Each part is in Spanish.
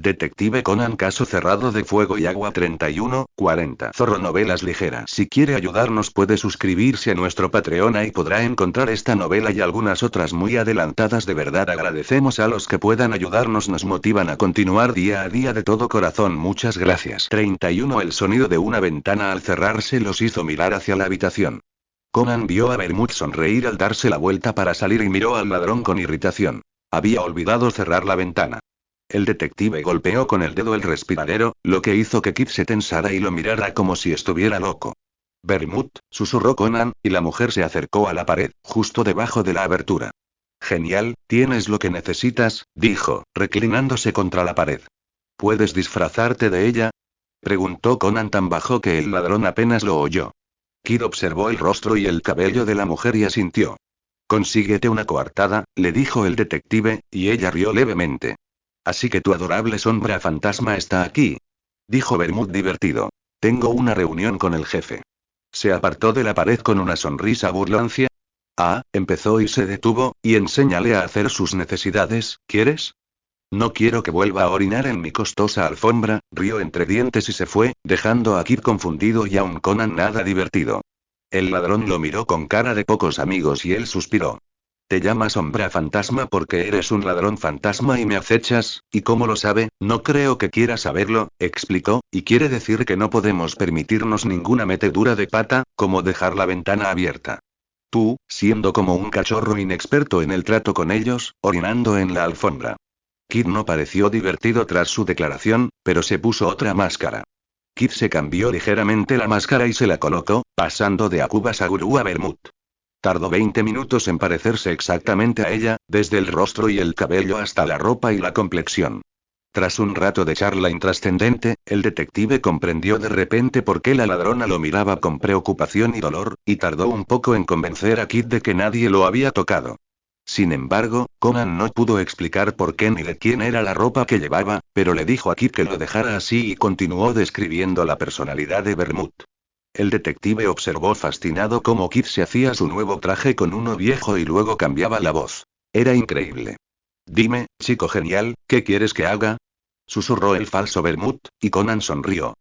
Detective Conan, caso cerrado de Fuego y Agua 3140. Zorro Novelas Ligeras. Si quiere ayudarnos puede suscribirse a nuestro Patreon, y podrá encontrar esta novela y algunas otras muy adelantadas. De verdad agradecemos a los que puedan ayudarnos, nos motivan a continuar día a día de todo corazón. Muchas gracias. 31. El sonido de una ventana al cerrarse los hizo mirar hacia la habitación. Conan vio a Vermouth sonreír al darse la vuelta para salir y miró al ladrón con irritación. Había olvidado cerrar la ventana. El detective golpeó con el dedo el respiradero, lo que hizo que Kid se tensara y lo mirara como si estuviera loco. Vermouth, susurró Conan, y la mujer se acercó a la pared, justo debajo de la abertura. Genial, tienes lo que necesitas, dijo, reclinándose contra la pared. ¿Puedes disfrazarte de ella? Preguntó Conan tan bajo que el ladrón apenas lo oyó. Kid observó el rostro y el cabello de la mujer y asintió. Consíguete una coartada, le dijo el detective, y ella rió levemente. Así que tu adorable sombra fantasma está aquí, dijo Vermouth divertido. Tengo una reunión con el jefe. Se apartó de la pared con una sonrisa burlancia. Ah, empezó y se detuvo, y enséñale a hacer sus necesidades, ¿quieres? No quiero que vuelva a orinar en mi costosa alfombra, rió entre dientes y se fue, dejando a Kid confundido y a un Conan nada divertido. El ladrón lo miró con cara de pocos amigos y él suspiró. Te llamas sombra fantasma porque eres un ladrón fantasma y me acechas, ¿y cómo lo sabe? No creo que quiera saberlo, explicó, y quiere decir que no podemos permitirnos ninguna metedura de pata, como dejar la ventana abierta. Tú, siendo como un cachorro inexperto en el trato con ellos, orinando en la alfombra. Kid no pareció divertido tras su declaración, pero se puso otra máscara. Kid se cambió ligeramente la máscara y se la colocó, pasando de Akuba Saguru a Vermouth. Tardó 20 minutos en parecerse exactamente a ella, desde el rostro y el cabello hasta la ropa y la complexión. Tras un rato de charla intrascendente, el detective comprendió de repente por qué la ladrona lo miraba con preocupación y dolor, y tardó un poco en convencer a Kid de que nadie lo había tocado. Sin embargo, Conan no pudo explicar por qué ni de quién era la ropa que llevaba, pero le dijo a Kid que lo dejara así y continuó describiendo la personalidad de Vermouth. El detective observó fascinado cómo Kid se hacía su nuevo traje con uno viejo y luego cambiaba la voz. Era increíble. Dime, chico genial, ¿qué quieres que haga? Susurró el falso Vermouth, y Conan sonrió.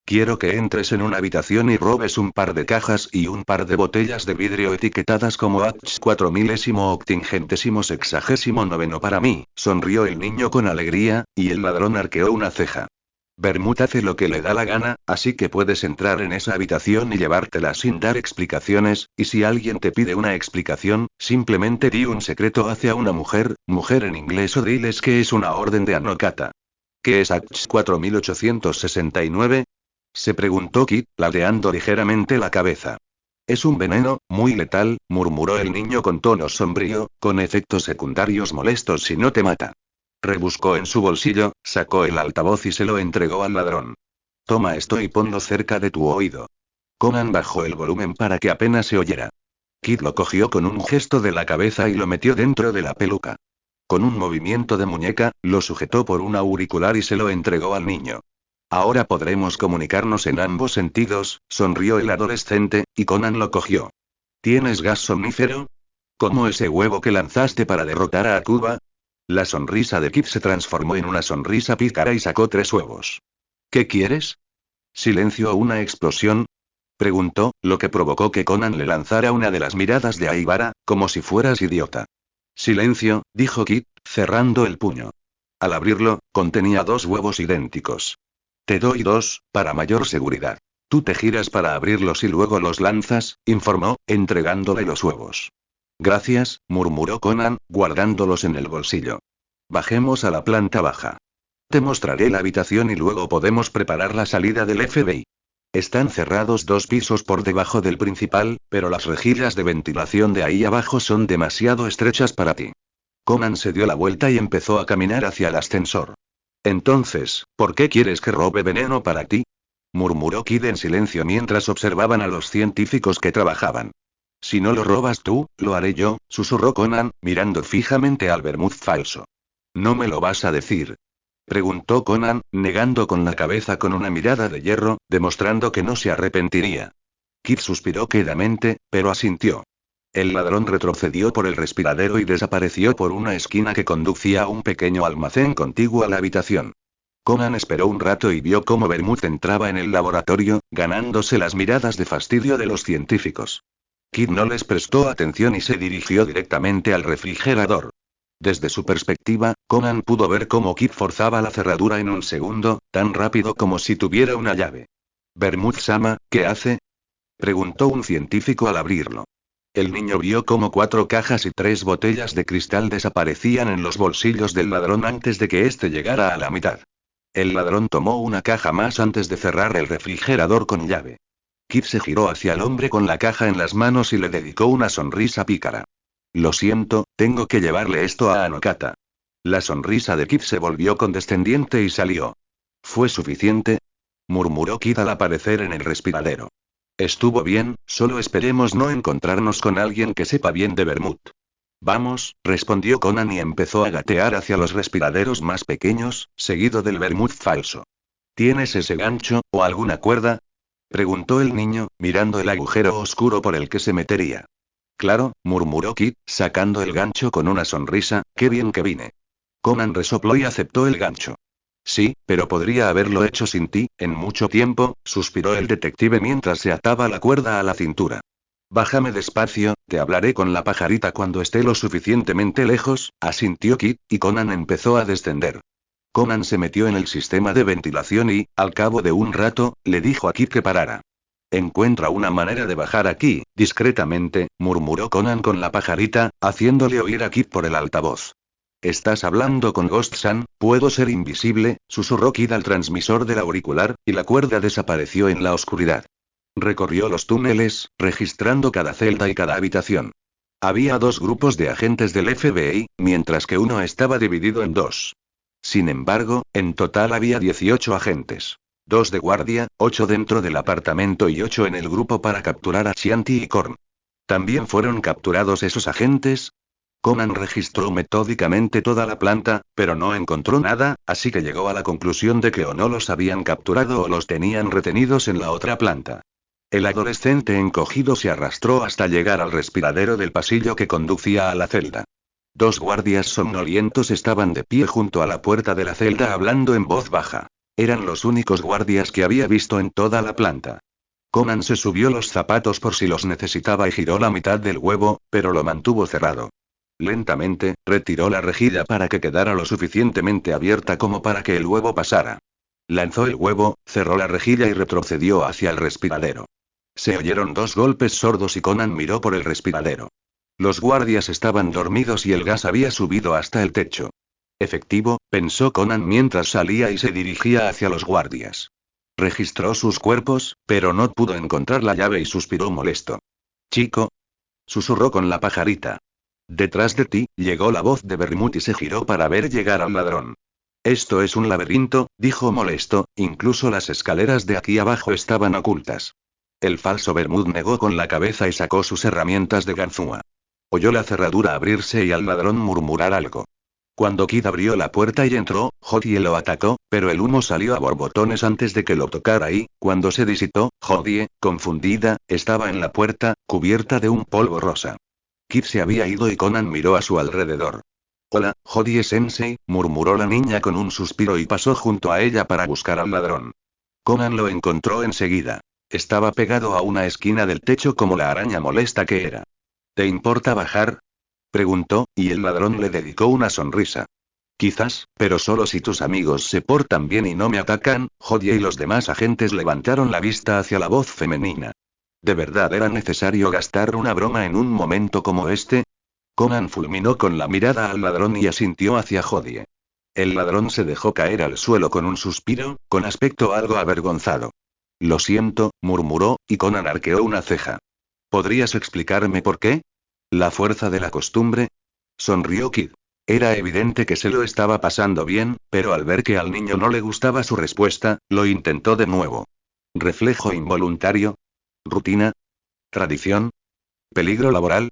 Quiero que entres en una habitación y robes un par de cajas y un par de botellas de vidrio etiquetadas como H4000 para mí, sonrió el niño con alegría, y el ladrón arqueó una ceja. Vermouth hace lo que le da la gana, así que puedes entrar en esa habitación y llevártela sin dar explicaciones, y si alguien te pide una explicación, simplemente di un secreto hacia una mujer en inglés o diles que es una orden de Anokata. ¿Qué es H4869? Se preguntó Kid, ladeando ligeramente la cabeza. Es un veneno, muy letal, murmuró el niño con tono sombrío, con efectos secundarios molestos si no te mata. Rebuscó en su bolsillo, sacó el altavoz y se lo entregó al ladrón. Toma esto y ponlo cerca de tu oído. Conan bajó el volumen para que apenas se oyera. Kid lo cogió con un gesto de la cabeza y lo metió dentro de la peluca. Con un movimiento de muñeca, lo sujetó por un auricular y se lo entregó al niño. Ahora podremos comunicarnos en ambos sentidos, sonrió el adolescente, y Conan lo cogió. ¿Tienes gas somnífero? ¿Como ese huevo que lanzaste para derrotar a Akuba? La sonrisa de Kid se transformó en una sonrisa pícara y sacó 3 huevos. ¿Qué quieres? ¿Silencio o una explosión? Preguntó, lo que provocó que Conan le lanzara una de las miradas de Aibara, como si fueras idiota. Silencio, dijo Kid, cerrando el puño. Al abrirlo, contenía 2 huevos idénticos. Te doy 2, para mayor seguridad. Tú te giras para abrirlos y luego los lanzas, informó, entregándole los huevos. Gracias, murmuró Conan, guardándolos en el bolsillo. Bajemos a la planta baja. Te mostraré la habitación y luego podemos preparar la salida del FBI. Están cerrados 2 pisos por debajo del principal, pero las rejillas de ventilación de ahí abajo son demasiado estrechas para ti. Conan se dio la vuelta y empezó a caminar hacia el ascensor. Entonces, ¿por qué quieres que robe veneno para ti? Murmuró Kid en silencio mientras observaban a los científicos que trabajaban. Si no lo robas tú, lo haré yo, susurró Conan, mirando fijamente al Vermouth falso. ¿No me lo vas a decir? Preguntó Conan, negando con la cabeza con una mirada de hierro, demostrando que no se arrepentiría. Kid suspiró quedamente, pero asintió. El ladrón retrocedió por el respiradero y desapareció por una esquina que conducía a un pequeño almacén contiguo a la habitación. Conan esperó un rato y vio cómo Bermud entraba en el laboratorio, ganándose las miradas de fastidio de los científicos. Kid no les prestó atención y se dirigió directamente al refrigerador. Desde su perspectiva, Conan pudo ver cómo Kid forzaba la cerradura en un segundo, tan rápido como si tuviera una llave. «Bermud-sama, ¿qué hace?», preguntó un científico al abrirlo. El niño vio cómo 4 cajas y 3 botellas de cristal desaparecían en los bolsillos del ladrón antes de que éste llegara a la mitad. El ladrón tomó una caja más antes de cerrar el refrigerador con llave. Kid se giró hacia el hombre con la caja en las manos y le dedicó una sonrisa pícara. «Lo siento, tengo que llevarle esto a Anokata». La sonrisa de Kid se volvió condescendiente y salió. «¿Fue suficiente?», murmuró Kid al aparecer en el respiradero. «Estuvo bien, solo esperemos no encontrarnos con alguien que sepa bien de Bermud». «Vamos», respondió Conan y empezó a gatear hacia los respiraderos más pequeños, seguido del Bermud falso. «¿Tienes ese gancho, o alguna cuerda?», preguntó el niño, mirando el agujero oscuro por el que se metería. «Claro», murmuró Kid, sacando el gancho con una sonrisa, «qué bien que vine». Conan resopló y aceptó el gancho. «Sí, pero podría haberlo hecho sin ti, en mucho tiempo», suspiró el detective mientras se ataba la cuerda a la cintura. «Bájame despacio, te hablaré con la pajarita cuando esté lo suficientemente lejos», asintió Kid, y Conan empezó a descender. Conan se metió en el sistema de ventilación y, al cabo de un rato, le dijo a Kid que parara. «Encuentra una manera de bajar aquí, discretamente», murmuró Conan con la pajarita, haciéndole oír a Kid por el altavoz. «Estás hablando con Ghost-san, puedo ser invisible», susurró Kid al transmisor del auricular, y la cuerda desapareció en la oscuridad. Recorrió los túneles, registrando cada celda y cada habitación. Había 2 grupos de agentes del FBI, mientras que uno estaba dividido en 2. Sin embargo, en total había 18 agentes. 2 de guardia, 8 dentro del apartamento y 8 en el grupo para capturar a Chianti y Korn. ¿También fueron capturados esos agentes? Conan registró metódicamente toda la planta, pero no encontró nada, así que llegó a la conclusión de que o no los habían capturado o los tenían retenidos en la otra planta. El adolescente encogido se arrastró hasta llegar al respiradero del pasillo que conducía a la celda. 2 guardias somnolientos estaban de pie junto a la puerta de la celda hablando en voz baja. Eran los únicos guardias que había visto en toda la planta. Conan se subió los zapatos por si los necesitaba y giró la mitad del huevo, pero lo mantuvo cerrado. Lentamente, retiró la rejilla para que quedara lo suficientemente abierta como para que el huevo pasara. Lanzó el huevo, cerró la rejilla y retrocedió hacia el respiradero. Se oyeron 2 golpes sordos y Conan miró por el respiradero. Los guardias estaban dormidos y el gas había subido hasta el techo. Efectivo, pensó Conan mientras salía y se dirigía hacia los guardias. Registró sus cuerpos, pero no pudo encontrar la llave y suspiró molesto. «Chico», susurró con la pajarita. «Detrás de ti», llegó la voz de Bermud y se giró para ver llegar al ladrón. «Esto es un laberinto», dijo molesto, «incluso las escaleras de aquí abajo estaban ocultas». El falso Bermud negó con la cabeza y sacó sus herramientas de ganzúa. Oyó la cerradura abrirse y al ladrón murmurar algo. Cuando Kid abrió la puerta y entró, Hodie lo atacó, pero el humo salió a borbotones antes de que lo tocara y, cuando se disipó, Hodie, confundida, estaba en la puerta, cubierta de un polvo rosa. Kid se había ido y Conan miró a su alrededor. «Hola, Hodie-sensei», murmuró la niña con un suspiro y pasó junto a ella para buscar al ladrón. Conan lo encontró enseguida. Estaba pegado a una esquina del techo como la araña molesta que era. «¿Te importa bajar?», preguntó, y el ladrón le dedicó una sonrisa. «Quizás, pero solo si tus amigos se portan bien y no me atacan». Hodie y los demás agentes levantaron la vista hacia la voz femenina. ¿De verdad era necesario gastar una broma en un momento como este? Conan fulminó con la mirada al ladrón y asintió hacia Hodie. El ladrón se dejó caer al suelo con un suspiro, con aspecto algo avergonzado. «Lo siento», murmuró, y Conan arqueó una ceja. «¿Podrías explicarme por qué?». «La fuerza de la costumbre». Sonrió Kid. Era evidente que se lo estaba pasando bien, pero al ver que al niño no le gustaba su respuesta, lo intentó de nuevo. «¿Reflejo involuntario? ¿Rutina? ¿Tradición? ¿Peligro laboral?».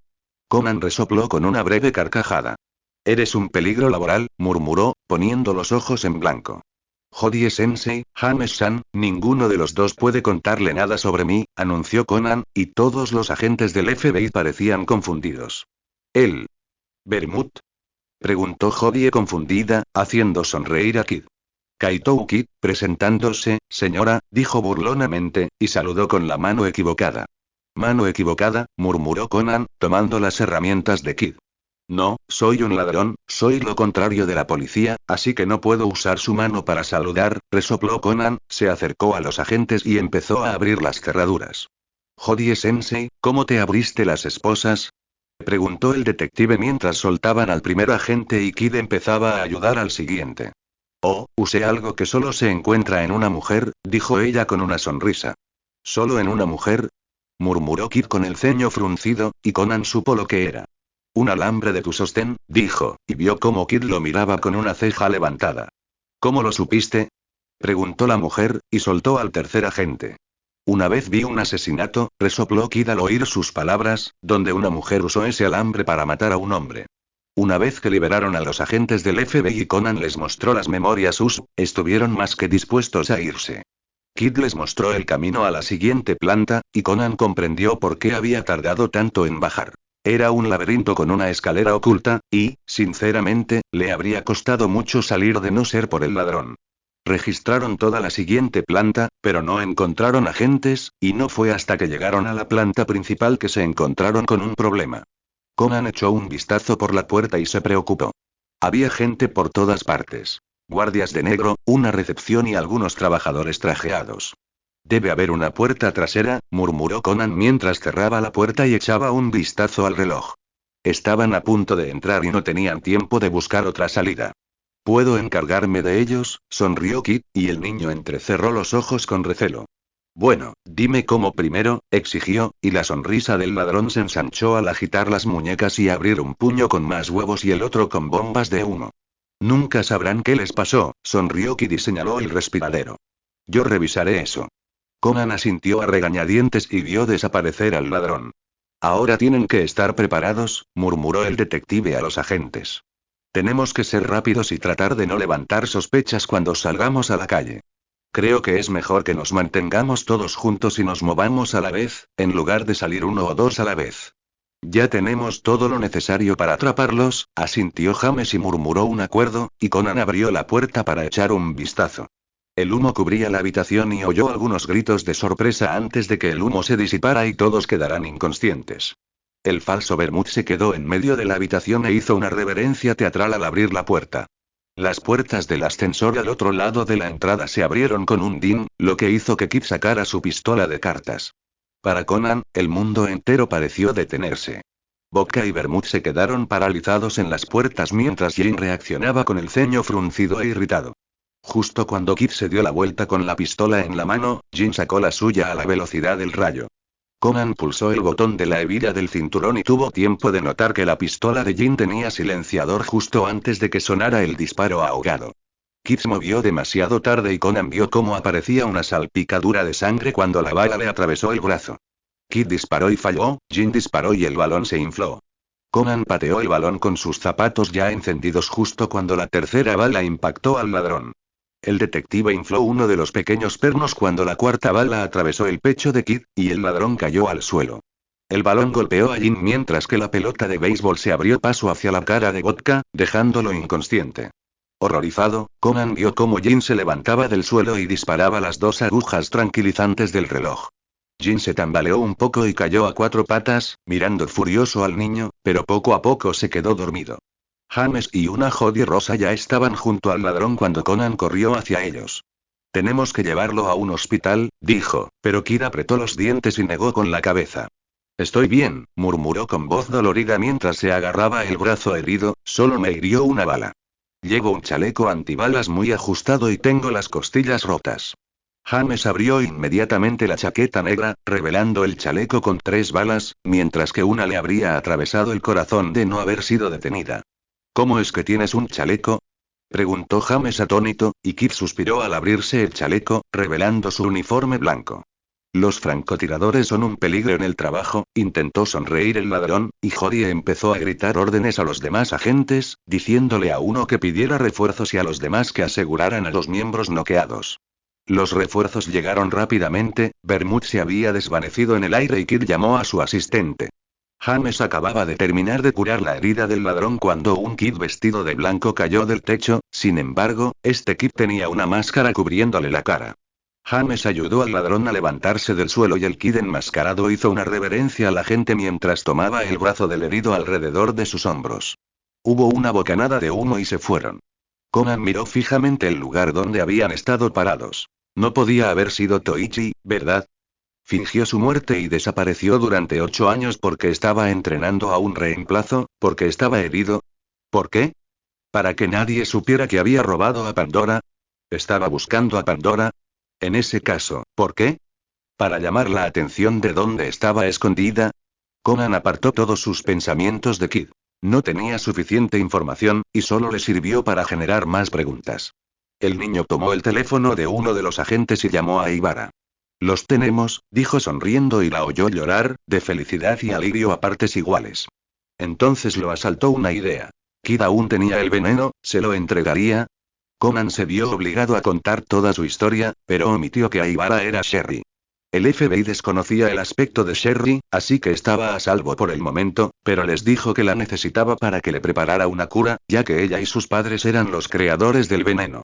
Conan resopló con una breve carcajada. «Eres un peligro laboral», murmuró, poniendo los ojos en blanco. «Hodie-sensei, James-san, ninguno de los dos puede contarle nada sobre mí», anunció Conan, y todos los agentes del FBI parecían confundidos. «¿Él? ¿Bermud?», preguntó Hodie confundida, haciendo sonreír a Kid. Kaito Kid, presentándose, señora, dijo burlonamente, y saludó con la mano equivocada. Mano equivocada, murmuró Conan, tomando las herramientas de Kid. No, soy un ladrón, soy lo contrario de la policía, así que no puedo usar su mano para saludar, resopló Conan, se acercó a los agentes y empezó a abrir las cerraduras. Hodie-sensei, ¿cómo te abriste las esposas? Preguntó el detective mientras soltaban al primer agente y Kid empezaba a ayudar al siguiente. Oh, usé algo que solo se encuentra en una mujer, dijo ella con una sonrisa. ¿Solo en una mujer? Murmuró Kid con el ceño fruncido, y Conan supo lo que era. Un alambre de tu sostén, dijo, y vio cómo Kid lo miraba con una ceja levantada. ¿Cómo lo supiste? Preguntó la mujer, y soltó al tercer agente. Una vez vi un asesinato, resopló Kid al oír sus palabras, donde una mujer usó ese alambre para matar a un hombre. Una vez que liberaron a los agentes del FBI y Conan les mostró las memorias estuvieron más que dispuestos a irse. Kid les mostró el camino a la siguiente planta, y Conan comprendió por qué había tardado tanto en bajar. Era un laberinto con una escalera oculta, y, sinceramente, le habría costado mucho salir de no ser por el ladrón. Registraron toda la siguiente planta, pero no encontraron agentes, y no fue hasta que llegaron a la planta principal que se encontraron con un problema. Conan echó un vistazo por la puerta y se preocupó. Había gente por todas partes. Guardias de negro, una recepción y algunos trabajadores trajeados. Debe haber una puerta trasera, murmuró Conan mientras cerraba la puerta y echaba un vistazo al reloj. Estaban a punto de entrar y no tenían tiempo de buscar otra salida. ¿Puedo encargarme de ellos?, sonrió Kid, y el niño entrecerró los ojos con recelo. Bueno, dime cómo primero, exigió, y la sonrisa del ladrón se ensanchó al agitar las muñecas y abrir un puño con más huevos y el otro con bombas de humo. Nunca sabrán qué les pasó, sonrió Kid y señaló el respiradero. Yo revisaré eso. Conan asintió a regañadientes y vio desaparecer al ladrón. Ahora tienen que estar preparados, murmuró el detective a los agentes. Tenemos que ser rápidos y tratar de no levantar sospechas cuando salgamos a la calle. Creo que es mejor que nos mantengamos todos juntos y nos movamos a la vez, en lugar de salir uno o dos a la vez. Ya tenemos todo lo necesario para atraparlos, asintió James y murmuró un acuerdo, y Conan abrió la puerta para echar un vistazo. El humo cubría la habitación y oyó algunos gritos de sorpresa antes de que el humo se disipara y todos quedaran inconscientes. El falso Bermud se quedó en medio de la habitación e hizo una reverencia teatral al abrir la puerta. Las puertas del ascensor al otro lado de la entrada se abrieron con un din, lo que hizo que Kid sacara su pistola de cartas. Para Conan, el mundo entero pareció detenerse. Vodka y Bermud se quedaron paralizados en las puertas mientras Jane reaccionaba con el ceño fruncido e irritado. Justo cuando Kid se dio la vuelta con la pistola en la mano, Jin sacó la suya a la velocidad del rayo. Conan pulsó el botón de la hebilla del cinturón y tuvo tiempo de notar que la pistola de Jin tenía silenciador justo antes de que sonara el disparo ahogado. Kid se movió demasiado tarde y Conan vio cómo aparecía una salpicadura de sangre cuando la bala le atravesó el brazo. Kid disparó y falló, Jin disparó y el balón se infló. Conan pateó el balón con sus zapatos ya encendidos justo cuando la tercera bala impactó al ladrón. El detective infló uno de los pequeños pernos cuando la cuarta bala atravesó el pecho de Kid, y el ladrón cayó al suelo. El balón golpeó a Jin mientras que la pelota de béisbol se abrió paso hacia la cara de Vodka, dejándolo inconsciente. Horrorizado, Conan vio cómo Jin se levantaba del suelo y disparaba las dos agujas tranquilizantes del reloj. Jin se tambaleó un poco y cayó a cuatro patas, mirando furioso al niño, pero poco a poco se quedó dormido. James y una Jodie rosa ya estaban junto al ladrón cuando Conan corrió hacia ellos. Tenemos que llevarlo a un hospital, dijo, pero Kid apretó los dientes y negó con la cabeza. Estoy bien, murmuró con voz dolorida mientras se agarraba el brazo herido, solo me hirió una bala. Llevo un chaleco antibalas muy ajustado y tengo las costillas rotas. James abrió inmediatamente la chaqueta negra, revelando el chaleco con 3 balas, mientras que una le habría atravesado el corazón de no haber sido detenida. ¿Cómo es que tienes un chaleco?, preguntó James atónito, y Kid suspiró al abrirse el chaleco, revelando su uniforme blanco. Los francotiradores son un peligro en el trabajo, intentó sonreír el ladrón, y Jodie empezó a gritar órdenes a los demás agentes, diciéndole a uno que pidiera refuerzos y a los demás que aseguraran a los miembros noqueados. Los refuerzos llegaron rápidamente, Bermud se había desvanecido en el aire y Kid llamó a su asistente. James acababa de terminar de curar la herida del ladrón cuando un Kid vestido de blanco cayó del techo, sin embargo, este Kid tenía una máscara cubriéndole la cara. James ayudó al ladrón a levantarse del suelo y el Kid enmascarado hizo una reverencia a la gente mientras tomaba el brazo del herido alrededor de sus hombros. Hubo una bocanada de humo y se fueron. Conan miró fijamente el lugar donde habían estado parados. No podía haber sido Toichi, ¿verdad? Fingió su muerte y desapareció durante 8 años porque estaba entrenando a un reemplazo, porque estaba herido. ¿Por qué? ¿Para que nadie supiera que había robado a Pandora? ¿Estaba buscando a Pandora? En ese caso, ¿por qué? ¿Para llamar la atención de dónde estaba escondida? Conan apartó todos sus pensamientos de Kid. No tenía suficiente información, y solo le sirvió para generar más preguntas. El niño tomó el teléfono de uno de los agentes y llamó a Ibara. Los tenemos, dijo sonriendo y la oyó llorar, de felicidad y alivio a partes iguales. Entonces lo asaltó una idea. Kid aún tenía el veneno, ¿se lo entregaría? Conan se vio obligado a contar toda su historia, pero omitió que Aibara era Sherry. El FBI desconocía el aspecto de Sherry, así que estaba a salvo por el momento, pero les dijo que la necesitaba para que le preparara una cura, ya que ella y sus padres eran los creadores del veneno.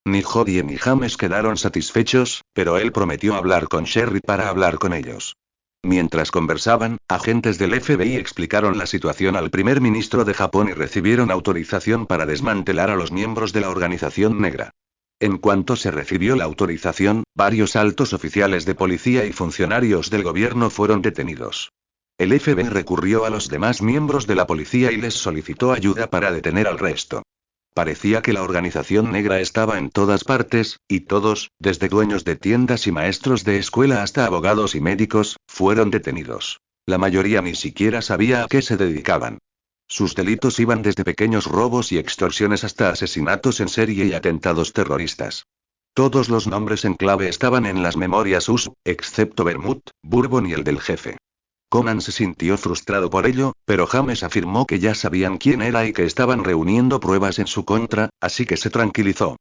Ni Jodie ni James quedaron satisfechos, pero él prometió hablar con Sherry para hablar con ellos. Mientras conversaban, agentes del FBI explicaron la situación al primer ministro de Japón y recibieron autorización para desmantelar a los miembros de la organización negra. En cuanto se recibió la autorización, varios altos oficiales de policía y funcionarios del gobierno fueron detenidos. El FBI recurrió a los demás miembros de la policía y les solicitó ayuda para detener al resto. Parecía que la organización negra estaba en todas partes, y todos, desde dueños de tiendas y maestros de escuela hasta abogados y médicos, fueron detenidos. La mayoría ni siquiera sabía a qué se dedicaban. Sus delitos iban desde pequeños robos y extorsiones hasta asesinatos en serie y atentados terroristas. Todos los nombres en clave estaban en las memorias US, excepto Vermouth, Bourbon y el del jefe. Conan se sintió frustrado por ello, pero James afirmó que ya sabían quién era y que estaban reuniendo pruebas en su contra, así que se tranquilizó.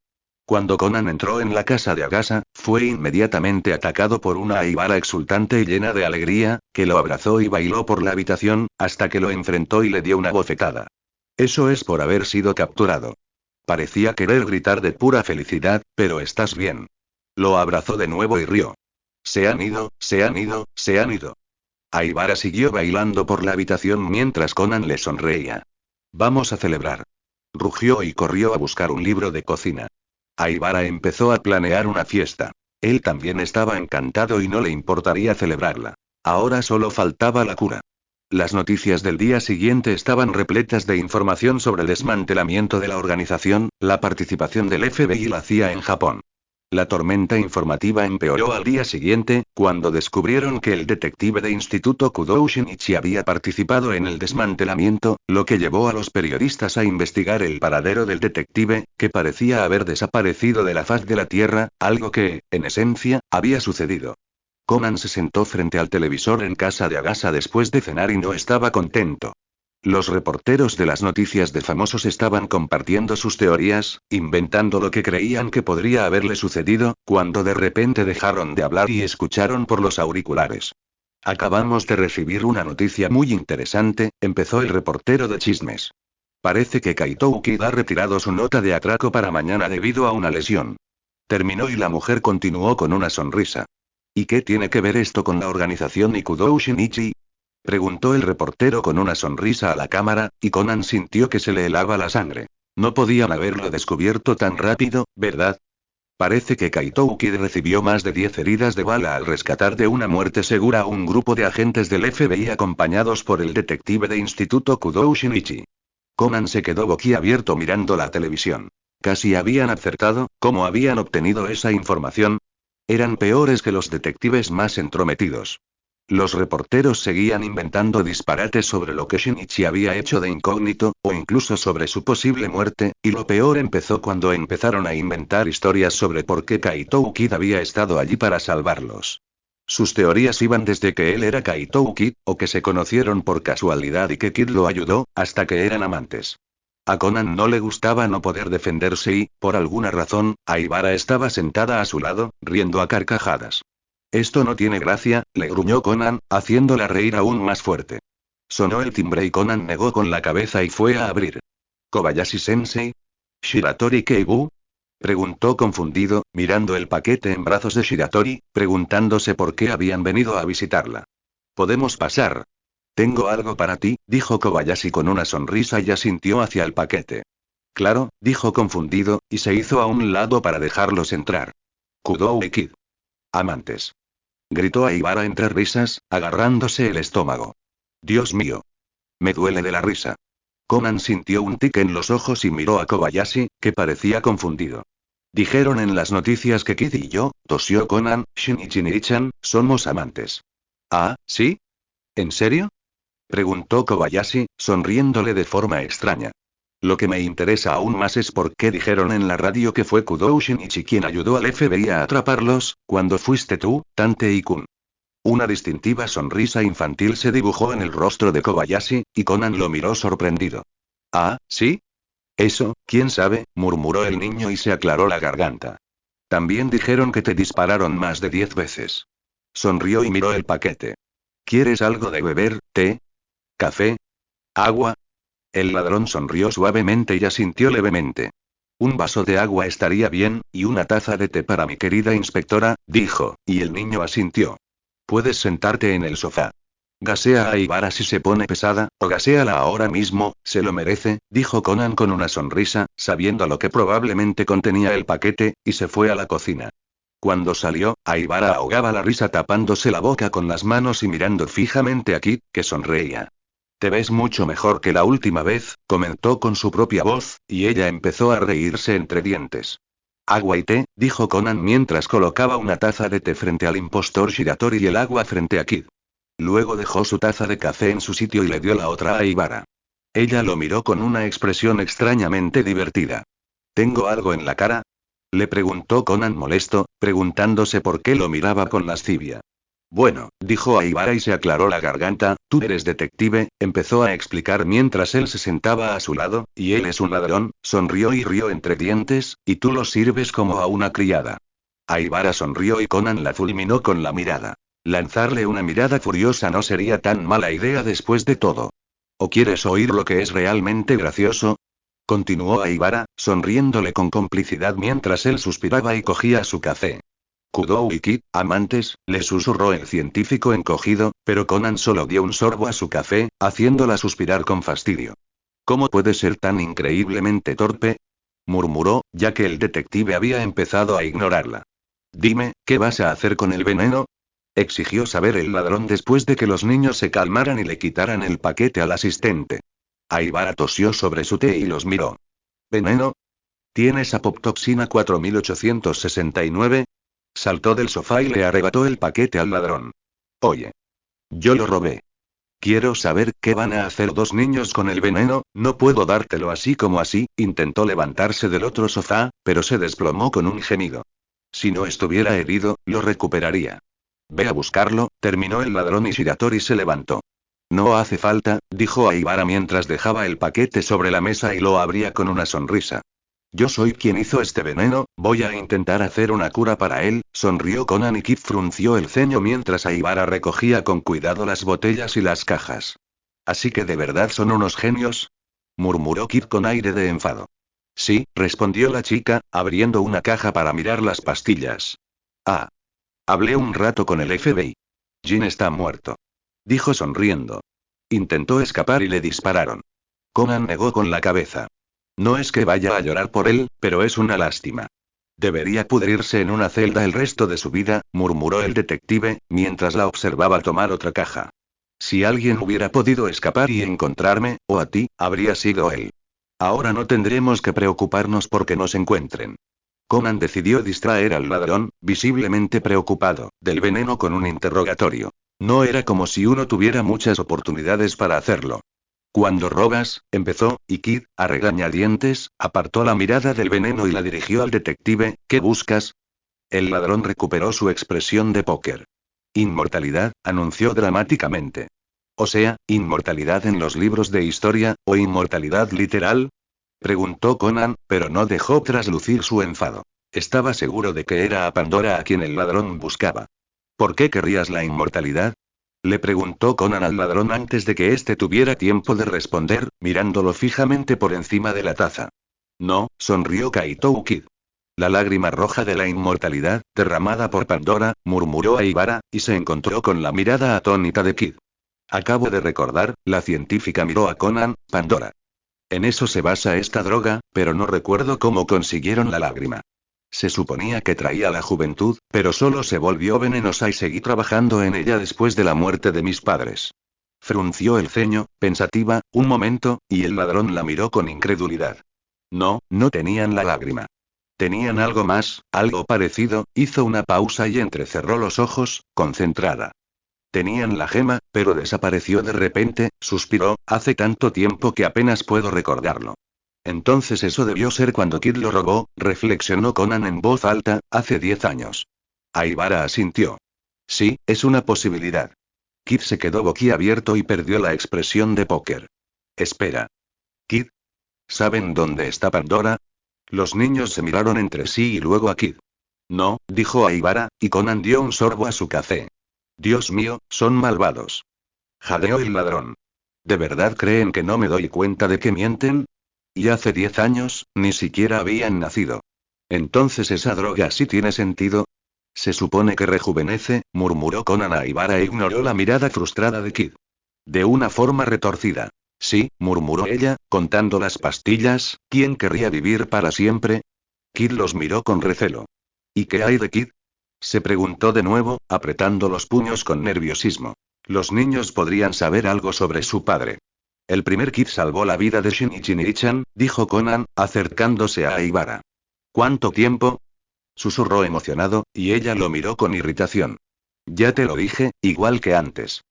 Cuando Conan entró en la casa de Agasa, fue inmediatamente atacado por una Aibara exultante y llena de alegría, que lo abrazó y bailó por la habitación, hasta que lo enfrentó y le dio una bofetada. Eso es por haber sido capturado. Parecía querer gritar de pura felicidad, pero estás bien. Lo abrazó de nuevo y rió. Se han ido, se han ido, se han ido. Aibara siguió bailando por la habitación mientras Conan le sonreía. Vamos a celebrar. Rugió y corrió a buscar un libro de cocina. Aibara empezó a planear una fiesta. Él también estaba encantado y no le importaría celebrarla. Ahora solo faltaba la cura. Las noticias del día siguiente estaban repletas de información sobre el desmantelamiento de la organización, la participación del FBI y la CIA en Japón. La tormenta informativa empeoró al día siguiente, cuando descubrieron que el detective de Instituto Kudou Shinichi había participado en el desmantelamiento, lo que llevó a los periodistas a investigar el paradero del detective, que parecía haber desaparecido de la faz de la Tierra, algo que, en esencia, había sucedido. Conan se sentó frente al televisor en casa de Agasa después de cenar y no estaba contento. Los reporteros de las noticias de famosos estaban compartiendo sus teorías, inventando lo que creían que podría haberle sucedido, cuando de repente dejaron de hablar y escucharon por los auriculares. Acabamos de recibir una noticia muy interesante, empezó el reportero de chismes. Parece que Kaito Ukida ha retirado su nota de atraco para mañana debido a una lesión. Terminó y la mujer continuó con una sonrisa. ¿Y qué tiene que ver esto con la organización Ikudou Shinichi? Preguntó el reportero con una sonrisa a la cámara, y Conan sintió que se le helaba la sangre. No podían haberlo descubierto tan rápido, ¿verdad? Parece que Kaito Ukida recibió más de 10 heridas de bala al rescatar de una muerte segura a un grupo de agentes del FBI acompañados por el detective de Instituto Kudou Shinichi. Conan se quedó boquiabierto mirando la televisión. Casi habían acertado, ¿cómo habían obtenido esa información? Eran peores que los detectives más entrometidos. Los reporteros seguían inventando disparates sobre lo que Shinichi había hecho de incógnito, o incluso sobre su posible muerte, y lo peor empezó cuando empezaron a inventar historias sobre por qué Kaito Ukida había estado allí para salvarlos. Sus teorías iban desde que él era Kaito Ukida, o que se conocieron por casualidad y que Kid lo ayudó, hasta que eran amantes. A Conan no le gustaba no poder defenderse y, por alguna razón, Aibara estaba sentada a su lado, riendo a carcajadas. Esto no tiene gracia, le gruñó Conan, haciéndola reír aún más fuerte. Sonó el timbre y Conan negó con la cabeza y fue a abrir. ¿Kobayashi-sensei? ¿Shiratori Keibu? Preguntó confundido, mirando el paquete en brazos de Shiratori, preguntándose por qué habían venido a visitarla. ¿Podemos pasar? Tengo algo para ti, dijo Kobayashi con una sonrisa y asintió hacia el paquete. Claro, dijo confundido, y se hizo a un lado para dejarlos entrar. Kudou y Kid. Amantes. Gritó Aibara entre risas, agarrándose el estómago. Dios mío. Me duele de la risa. Conan sintió un tic en los ojos y miró a Kobayashi, que parecía confundido. Dijeron en las noticias que Kid y yo, tosió Conan, Shinichi Niri-chan, somos amantes. ¿Ah, sí? ¿En serio? Preguntó Kobayashi, sonriéndole de forma extraña. Lo que me interesa aún más es por qué dijeron en la radio que fue Kudou Shinichi quien ayudó al FBI a atraparlos, cuando fuiste tú, Tantei-kun. Una distintiva sonrisa infantil se dibujó en el rostro de Kobayashi, y Conan lo miró sorprendido. ¿Ah, sí? Eso, quién sabe, murmuró el niño y se aclaró la garganta. También dijeron que te dispararon más de 10 veces. Sonrió y miró el paquete. ¿Quieres algo de beber, té? ¿Café? ¿Agua? El ladrón sonrió suavemente y asintió levemente. Un vaso de agua estaría bien, y una taza de té para mi querida inspectora, dijo, y el niño asintió. Puedes sentarte en el sofá. Gasea a Aibara si se pone pesada, o gaséala ahora mismo, se lo merece, dijo Conan con una sonrisa, sabiendo lo que probablemente contenía el paquete, y se fue a la cocina. Cuando salió, Aibara ahogaba la risa tapándose la boca con las manos y mirando fijamente a Kid, que sonreía. Te ves mucho mejor que la última vez, comentó con su propia voz, y ella empezó a reírse entre dientes. Agua y té, dijo Conan mientras colocaba una taza de té frente al impostor Shiratori y el agua frente a Kid. Luego dejó su taza de café en su sitio y le dio la otra a Aibara. Ella lo miró con una expresión extrañamente divertida. ¿Tengo algo en la cara? Le preguntó Conan molesto, preguntándose por qué lo miraba con lascivia. Bueno, dijo Aibara y se aclaró la garganta, tú eres detective, empezó a explicar mientras él se sentaba a su lado, y él es un ladrón, sonrió y rió entre dientes, y tú lo sirves como a una criada. Aibara sonrió y Conan la fulminó con la mirada. Lanzarle una mirada furiosa no sería tan mala idea después de todo. ¿O quieres oír lo que es realmente gracioso? Continuó Aibara, sonriéndole con complicidad mientras él suspiraba y cogía su café. Kudou y Kid, amantes, le susurró el científico encogido, pero Conan solo dio un sorbo a su café, haciéndola suspirar con fastidio. ¿Cómo puede ser tan increíblemente torpe? Murmuró, ya que el detective había empezado a ignorarla. Dime, ¿qué vas a hacer con el veneno? Exigió saber el ladrón después de que los niños se calmaran y le quitaran el paquete al asistente. Aibara tosió sobre su té y los miró. ¿Veneno? ¿Tienes apoptoxina 4869? Saltó del sofá y le arrebató el paquete al ladrón. Oye. Yo lo robé. Quiero saber qué van a hacer dos niños con el veneno, no puedo dártelo así como así, intentó levantarse del otro sofá, pero se desplomó con un gemido. Si no estuviera herido, lo recuperaría. Ve a buscarlo, terminó el ladrón y Shiratori se levantó. No hace falta, dijo Aibara mientras dejaba el paquete sobre la mesa y lo abría con una sonrisa. Yo soy quien hizo este veneno, voy a intentar hacer una cura para él, sonrió Conan y Kid frunció el ceño mientras Aibara recogía con cuidado las botellas y las cajas. ¿Así que de verdad son unos genios? Murmuró Kid con aire de enfado. Sí, respondió la chica, abriendo una caja para mirar las pastillas. Ah. Hablé un rato con el FBI. Jin está muerto. Dijo sonriendo. Intentó escapar y le dispararon. Conan negó con la cabeza. No es que vaya a llorar por él, pero es una lástima. Debería pudrirse en una celda el resto de su vida, murmuró el detective, mientras la observaba tomar otra caja. Si alguien hubiera podido escapar y encontrarme, o a ti, habría sido él. Ahora no tendremos que preocuparnos porque nos encuentren. Conan decidió distraer al ladrón, visiblemente preocupado, del veneno con un interrogatorio. No era como si uno tuviera muchas oportunidades para hacerlo. Cuando robas, empezó, y Kid, a regañadientes, apartó la mirada del veneno y la dirigió al detective. ¿Qué buscas? El ladrón recuperó su expresión de póker. Inmortalidad, anunció dramáticamente. O sea, inmortalidad en los libros de historia, o inmortalidad literal. Preguntó Conan, pero no dejó traslucir su enfado. Estaba seguro de que era a Pandora a quien el ladrón buscaba. ¿Por qué querrías la inmortalidad? Le preguntó Conan al ladrón antes de que éste tuviera tiempo de responder, mirándolo fijamente por encima de la taza. No, sonrió Kaito Kid. La lágrima roja de la inmortalidad, derramada por Pandora, murmuró Aibara, y se encontró con la mirada atónita de Kid. Acabo de recordar, la científica miró a Conan, Pandora. En eso se basa esta droga, pero no recuerdo cómo consiguieron la lágrima. Se suponía que traía la juventud, pero solo se volvió venenosa y seguí trabajando en ella después de la muerte de mis padres. Frunció el ceño, pensativa, un momento, y el ladrón la miró con incredulidad. No, no tenían la lágrima. Tenían algo más, algo parecido, hizo una pausa y entrecerró los ojos, concentrada. Tenían la gema, pero desapareció de repente, suspiró, hace tanto tiempo que apenas puedo recordarlo. Entonces eso debió ser cuando Kid lo robó, reflexionó Conan en voz alta, hace 10 años. Aibara asintió. Sí, es una posibilidad. Kid se quedó boquiabierto y perdió la expresión de póker. Espera. Kid. ¿Saben dónde está Pandora? Los niños se miraron entre sí y luego a Kid. No, dijo Aibara, y Conan dio un sorbo a su café. Dios mío, son malvados. Jadeó el ladrón. ¿De verdad creen que no me doy cuenta de que mienten? Y hace 10 años, ni siquiera habían nacido. Entonces esa droga sí tiene sentido. Se supone que rejuvenece, murmuró Conan a Aibara e ignoró la mirada frustrada de Kid. De una forma retorcida. Sí, murmuró ella, contando las pastillas, ¿quién querría vivir para siempre? Kid los miró con recelo. ¿Y qué hay de Kid? Se preguntó de nuevo, apretando los puños con nerviosismo. Los niños podrían saber algo sobre su padre. El primer Kid salvó la vida de Shinichi Nichan, dijo Conan, acercándose a Aibara. ¿Cuánto tiempo? Susurró emocionado, y ella lo miró con irritación. Ya te lo dije, igual que antes.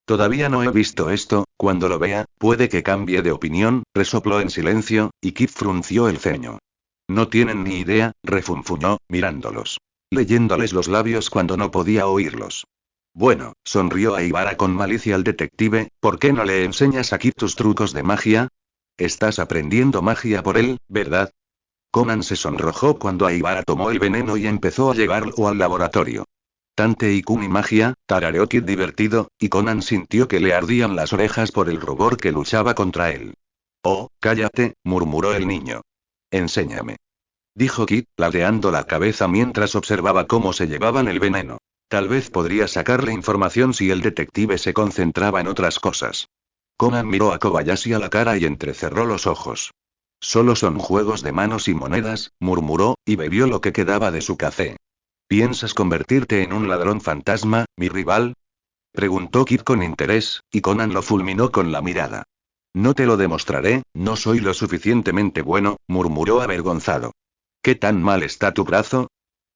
Todavía no he visto esto, cuando lo vea, puede que cambie de opinión, resopló en silencio, y Kid frunció el ceño. No tienen ni idea, refunfuñó, mirándolos. Leyéndoles los labios cuando no podía oírlos. Bueno, sonrió Aibara con malicia al detective, ¿por qué no le enseñas a Kid tus trucos de magia? Estás aprendiendo magia por él, ¿verdad? Conan se sonrojó cuando Aibara tomó el veneno y empezó a llevarlo al laboratorio. Tante y Kun y magia, tarareó Kid divertido, y Conan sintió que le ardían las orejas por el rubor que luchaba contra él. Oh, cállate, murmuró el niño. Enséñame. Dijo Kid, ladeando la cabeza mientras observaba cómo se llevaban el veneno. Tal vez podría sacarle información si el detective se concentraba en otras cosas. Conan miró a Kobayashi a la cara y entrecerró los ojos. Solo son juegos de manos y monedas, murmuró, y bebió lo que quedaba de su café. ¿Piensas convertirte en un ladrón fantasma, mi rival? Preguntó Kid con interés, y Conan lo fulminó con la mirada. No te lo demostraré, no soy lo suficientemente bueno, murmuró avergonzado. ¿Qué tan mal está tu brazo?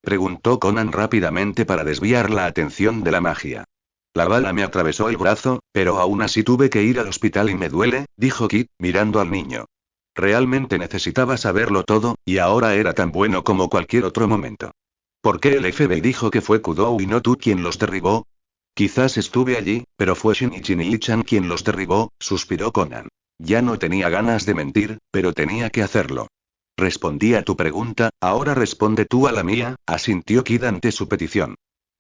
Preguntó Conan rápidamente para desviar la atención de la magia. La bala me atravesó el brazo, pero aún así tuve que ir al hospital y me duele, dijo Kid, mirando al niño. Realmente necesitaba saberlo todo, y ahora era tan bueno como cualquier otro momento. ¿Por qué el FBI dijo que fue Kudou y no tú quien los derribó? Quizás estuve allí, pero fue Shinichi Nichan quien los derribó, suspiró Conan. Ya no tenía ganas de mentir, pero tenía que hacerlo. Respondí a tu pregunta, ahora responde tú a la mía, asintió Kid ante su petición.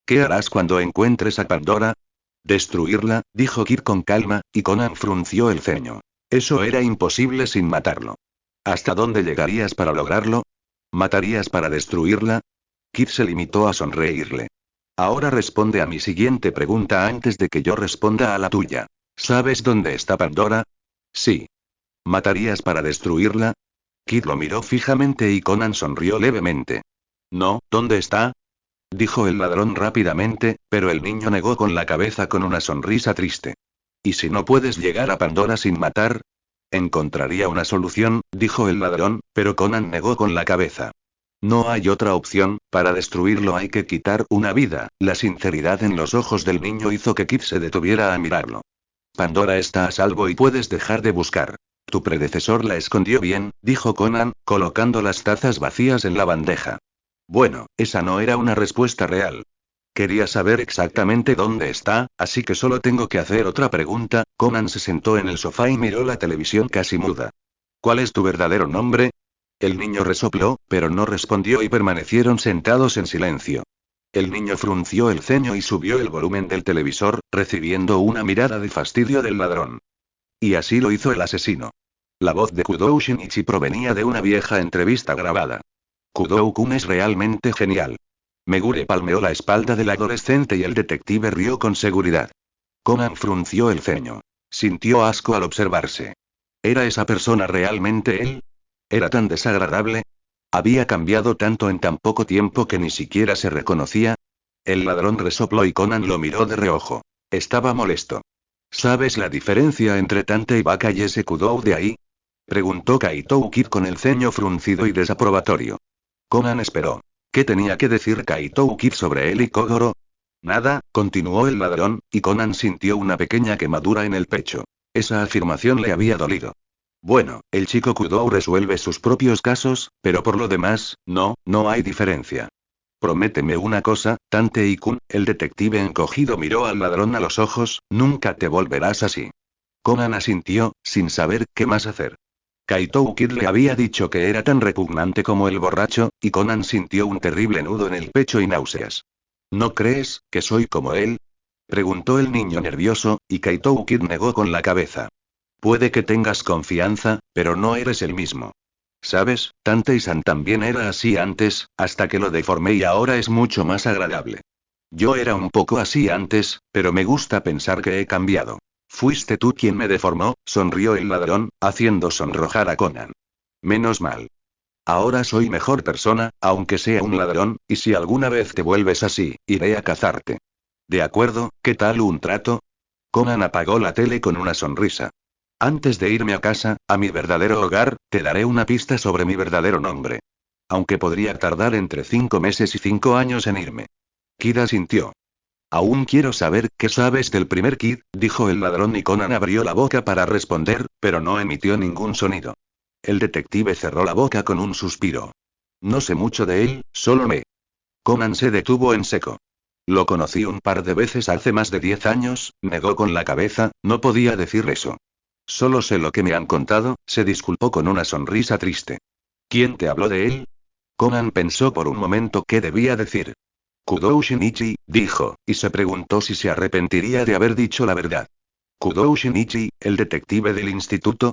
¿Qué harás cuando encuentres a Pandora? Destruirla, dijo Kid con calma, y Conan frunció el ceño. Eso era imposible sin matarlo. ¿Hasta dónde llegarías para lograrlo? ¿Matarías para destruirla? Kid se limitó a sonreírle. Ahora responde a mi siguiente pregunta antes de que yo responda a la tuya. ¿Sabes dónde está Pandora? Sí. ¿Matarías para destruirla? Kid lo miró fijamente y Conan sonrió levemente. No, ¿dónde está? Dijo el ladrón rápidamente, pero el niño negó con la cabeza con una sonrisa triste. ¿Y si no puedes llegar a Pandora sin matar? Encontraría una solución, dijo el ladrón, pero Conan negó con la cabeza. No hay otra opción, para destruirlo hay que quitar una vida. La sinceridad en los ojos del niño hizo que Kid se detuviera a mirarlo. Pandora está a salvo y puedes dejar de buscar. Tu predecesor la escondió bien, dijo Conan, colocando las tazas vacías en la bandeja. Bueno, esa no era una respuesta real. Quería saber exactamente dónde está, así que solo tengo que hacer otra pregunta. Conan se sentó en el sofá y miró la televisión casi muda. ¿Cuál es tu verdadero nombre? El niño resopló, pero no respondió y permanecieron sentados en silencio. El niño frunció el ceño y subió el volumen del televisor, recibiendo una mirada de fastidio del ladrón. Y así lo hizo el asesino. La voz de Kudou Shinichi provenía de una vieja entrevista grabada. Kudou-kun es realmente genial. Megure palmeó la espalda del adolescente y el detective rió con seguridad. Conan frunció el ceño. Sintió asco al observarse. ¿Era esa persona realmente él? ¿Era tan desagradable? ¿Había cambiado tanto en tan poco tiempo que ni siquiera se reconocía? El ladrón resopló y Conan lo miró de reojo. Estaba molesto. ¿Sabes la diferencia entre Tante y Baka y ese Kudou de ahí? Preguntó Kaito Ukid con el ceño fruncido y desaprobatorio. Conan esperó. ¿Qué tenía que decir Kaito Ukid sobre él y Kogoro? Nada, continuó el ladrón, y Conan sintió una pequeña quemadura en el pecho. Esa afirmación le había dolido. Bueno, el chico Kudou resuelve sus propios casos, pero por lo demás, no hay diferencia. Prométeme una cosa, Tante Ikun, el detective encogido miró al ladrón a los ojos, nunca te volverás así. Conan asintió, sin saber qué más hacer. Kaito Ukid le había dicho que era tan repugnante como el borracho, y Conan sintió un terrible nudo en el pecho y náuseas. ¿No crees que soy como él? Preguntó el niño nervioso, y Kaito Ukid negó con la cabeza. Puede que tengas confianza, pero no eres el mismo. ¿Sabes? Tante-san también era así antes, hasta que lo deformé y ahora es mucho más agradable. Yo era un poco así antes, pero me gusta pensar que he cambiado. Fuiste tú quien me deformó, sonrió el ladrón, haciendo sonrojar a Conan. Menos mal. Ahora soy mejor persona, aunque sea un ladrón, y si alguna vez te vuelves así, iré a cazarte. ¿De acuerdo? ¿Qué tal un trato? Conan apagó la tele con una sonrisa. Antes de irme a casa, a mi verdadero hogar, te daré una pista sobre mi verdadero nombre. Aunque podría tardar entre 5 meses y 5 años en irme. Kid asintió. Aún quiero saber qué sabes del primer Kid, dijo el ladrón y Conan abrió la boca para responder, pero no emitió ningún sonido. El detective cerró la boca con un suspiro. No sé mucho de él, solo me. Conan se detuvo en seco. Lo conocí un par de veces hace más de 10 años, negó con la cabeza, no podía decir eso. Solo sé lo que me han contado, se disculpó con una sonrisa triste. ¿Quién te habló de él? Conan pensó por un momento qué debía decir. Kudou Shinichi, dijo, y se preguntó si se arrepentiría de haber dicho la verdad. Kudou Shinichi, el detective del instituto.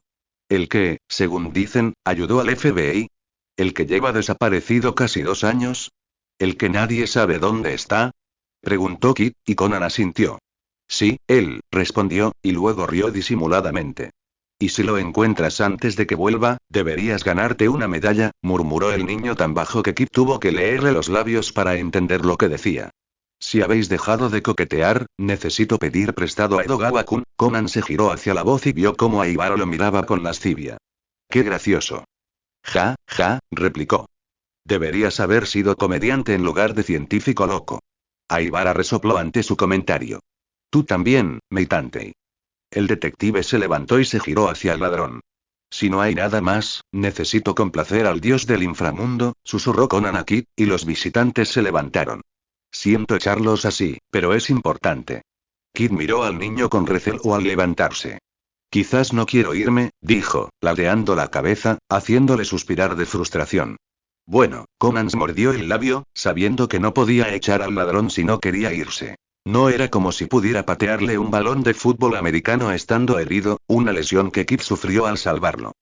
El que, según dicen, ayudó al FBI. El que lleva desaparecido casi 2 años. El que nadie sabe dónde está. Preguntó Kid, y Conan asintió. Sí, él, respondió, y luego rió disimuladamente. Y si lo encuentras antes de que vuelva, deberías ganarte una medalla, murmuró el niño tan bajo que Kid tuvo que leerle los labios para entender lo que decía. Si habéis dejado de coquetear, necesito pedir prestado a Edogawa-kun. Conan se giró hacia la voz y vio cómo Aibara lo miraba con lascivia. ¡Qué gracioso! Ja, replicó. Deberías haber sido comediante en lugar de científico loco. Aibara resopló ante su comentario. Tú también, Meitantei. El detective se levantó y se giró hacia el ladrón. Si no hay nada más, necesito complacer al dios del inframundo, susurró Conan a Kid, y los visitantes se levantaron. Siento echarlos así, pero es importante. Kid miró al niño con recelo al levantarse. Quizás no quiero irme, dijo, ladeando la cabeza, haciéndole suspirar de frustración. Bueno, Conan se mordió el labio, sabiendo que no podía echar al ladrón si no quería irse. No era como si pudiera patearle un balón de fútbol americano estando herido, una lesión que Kid sufrió al salvarlo.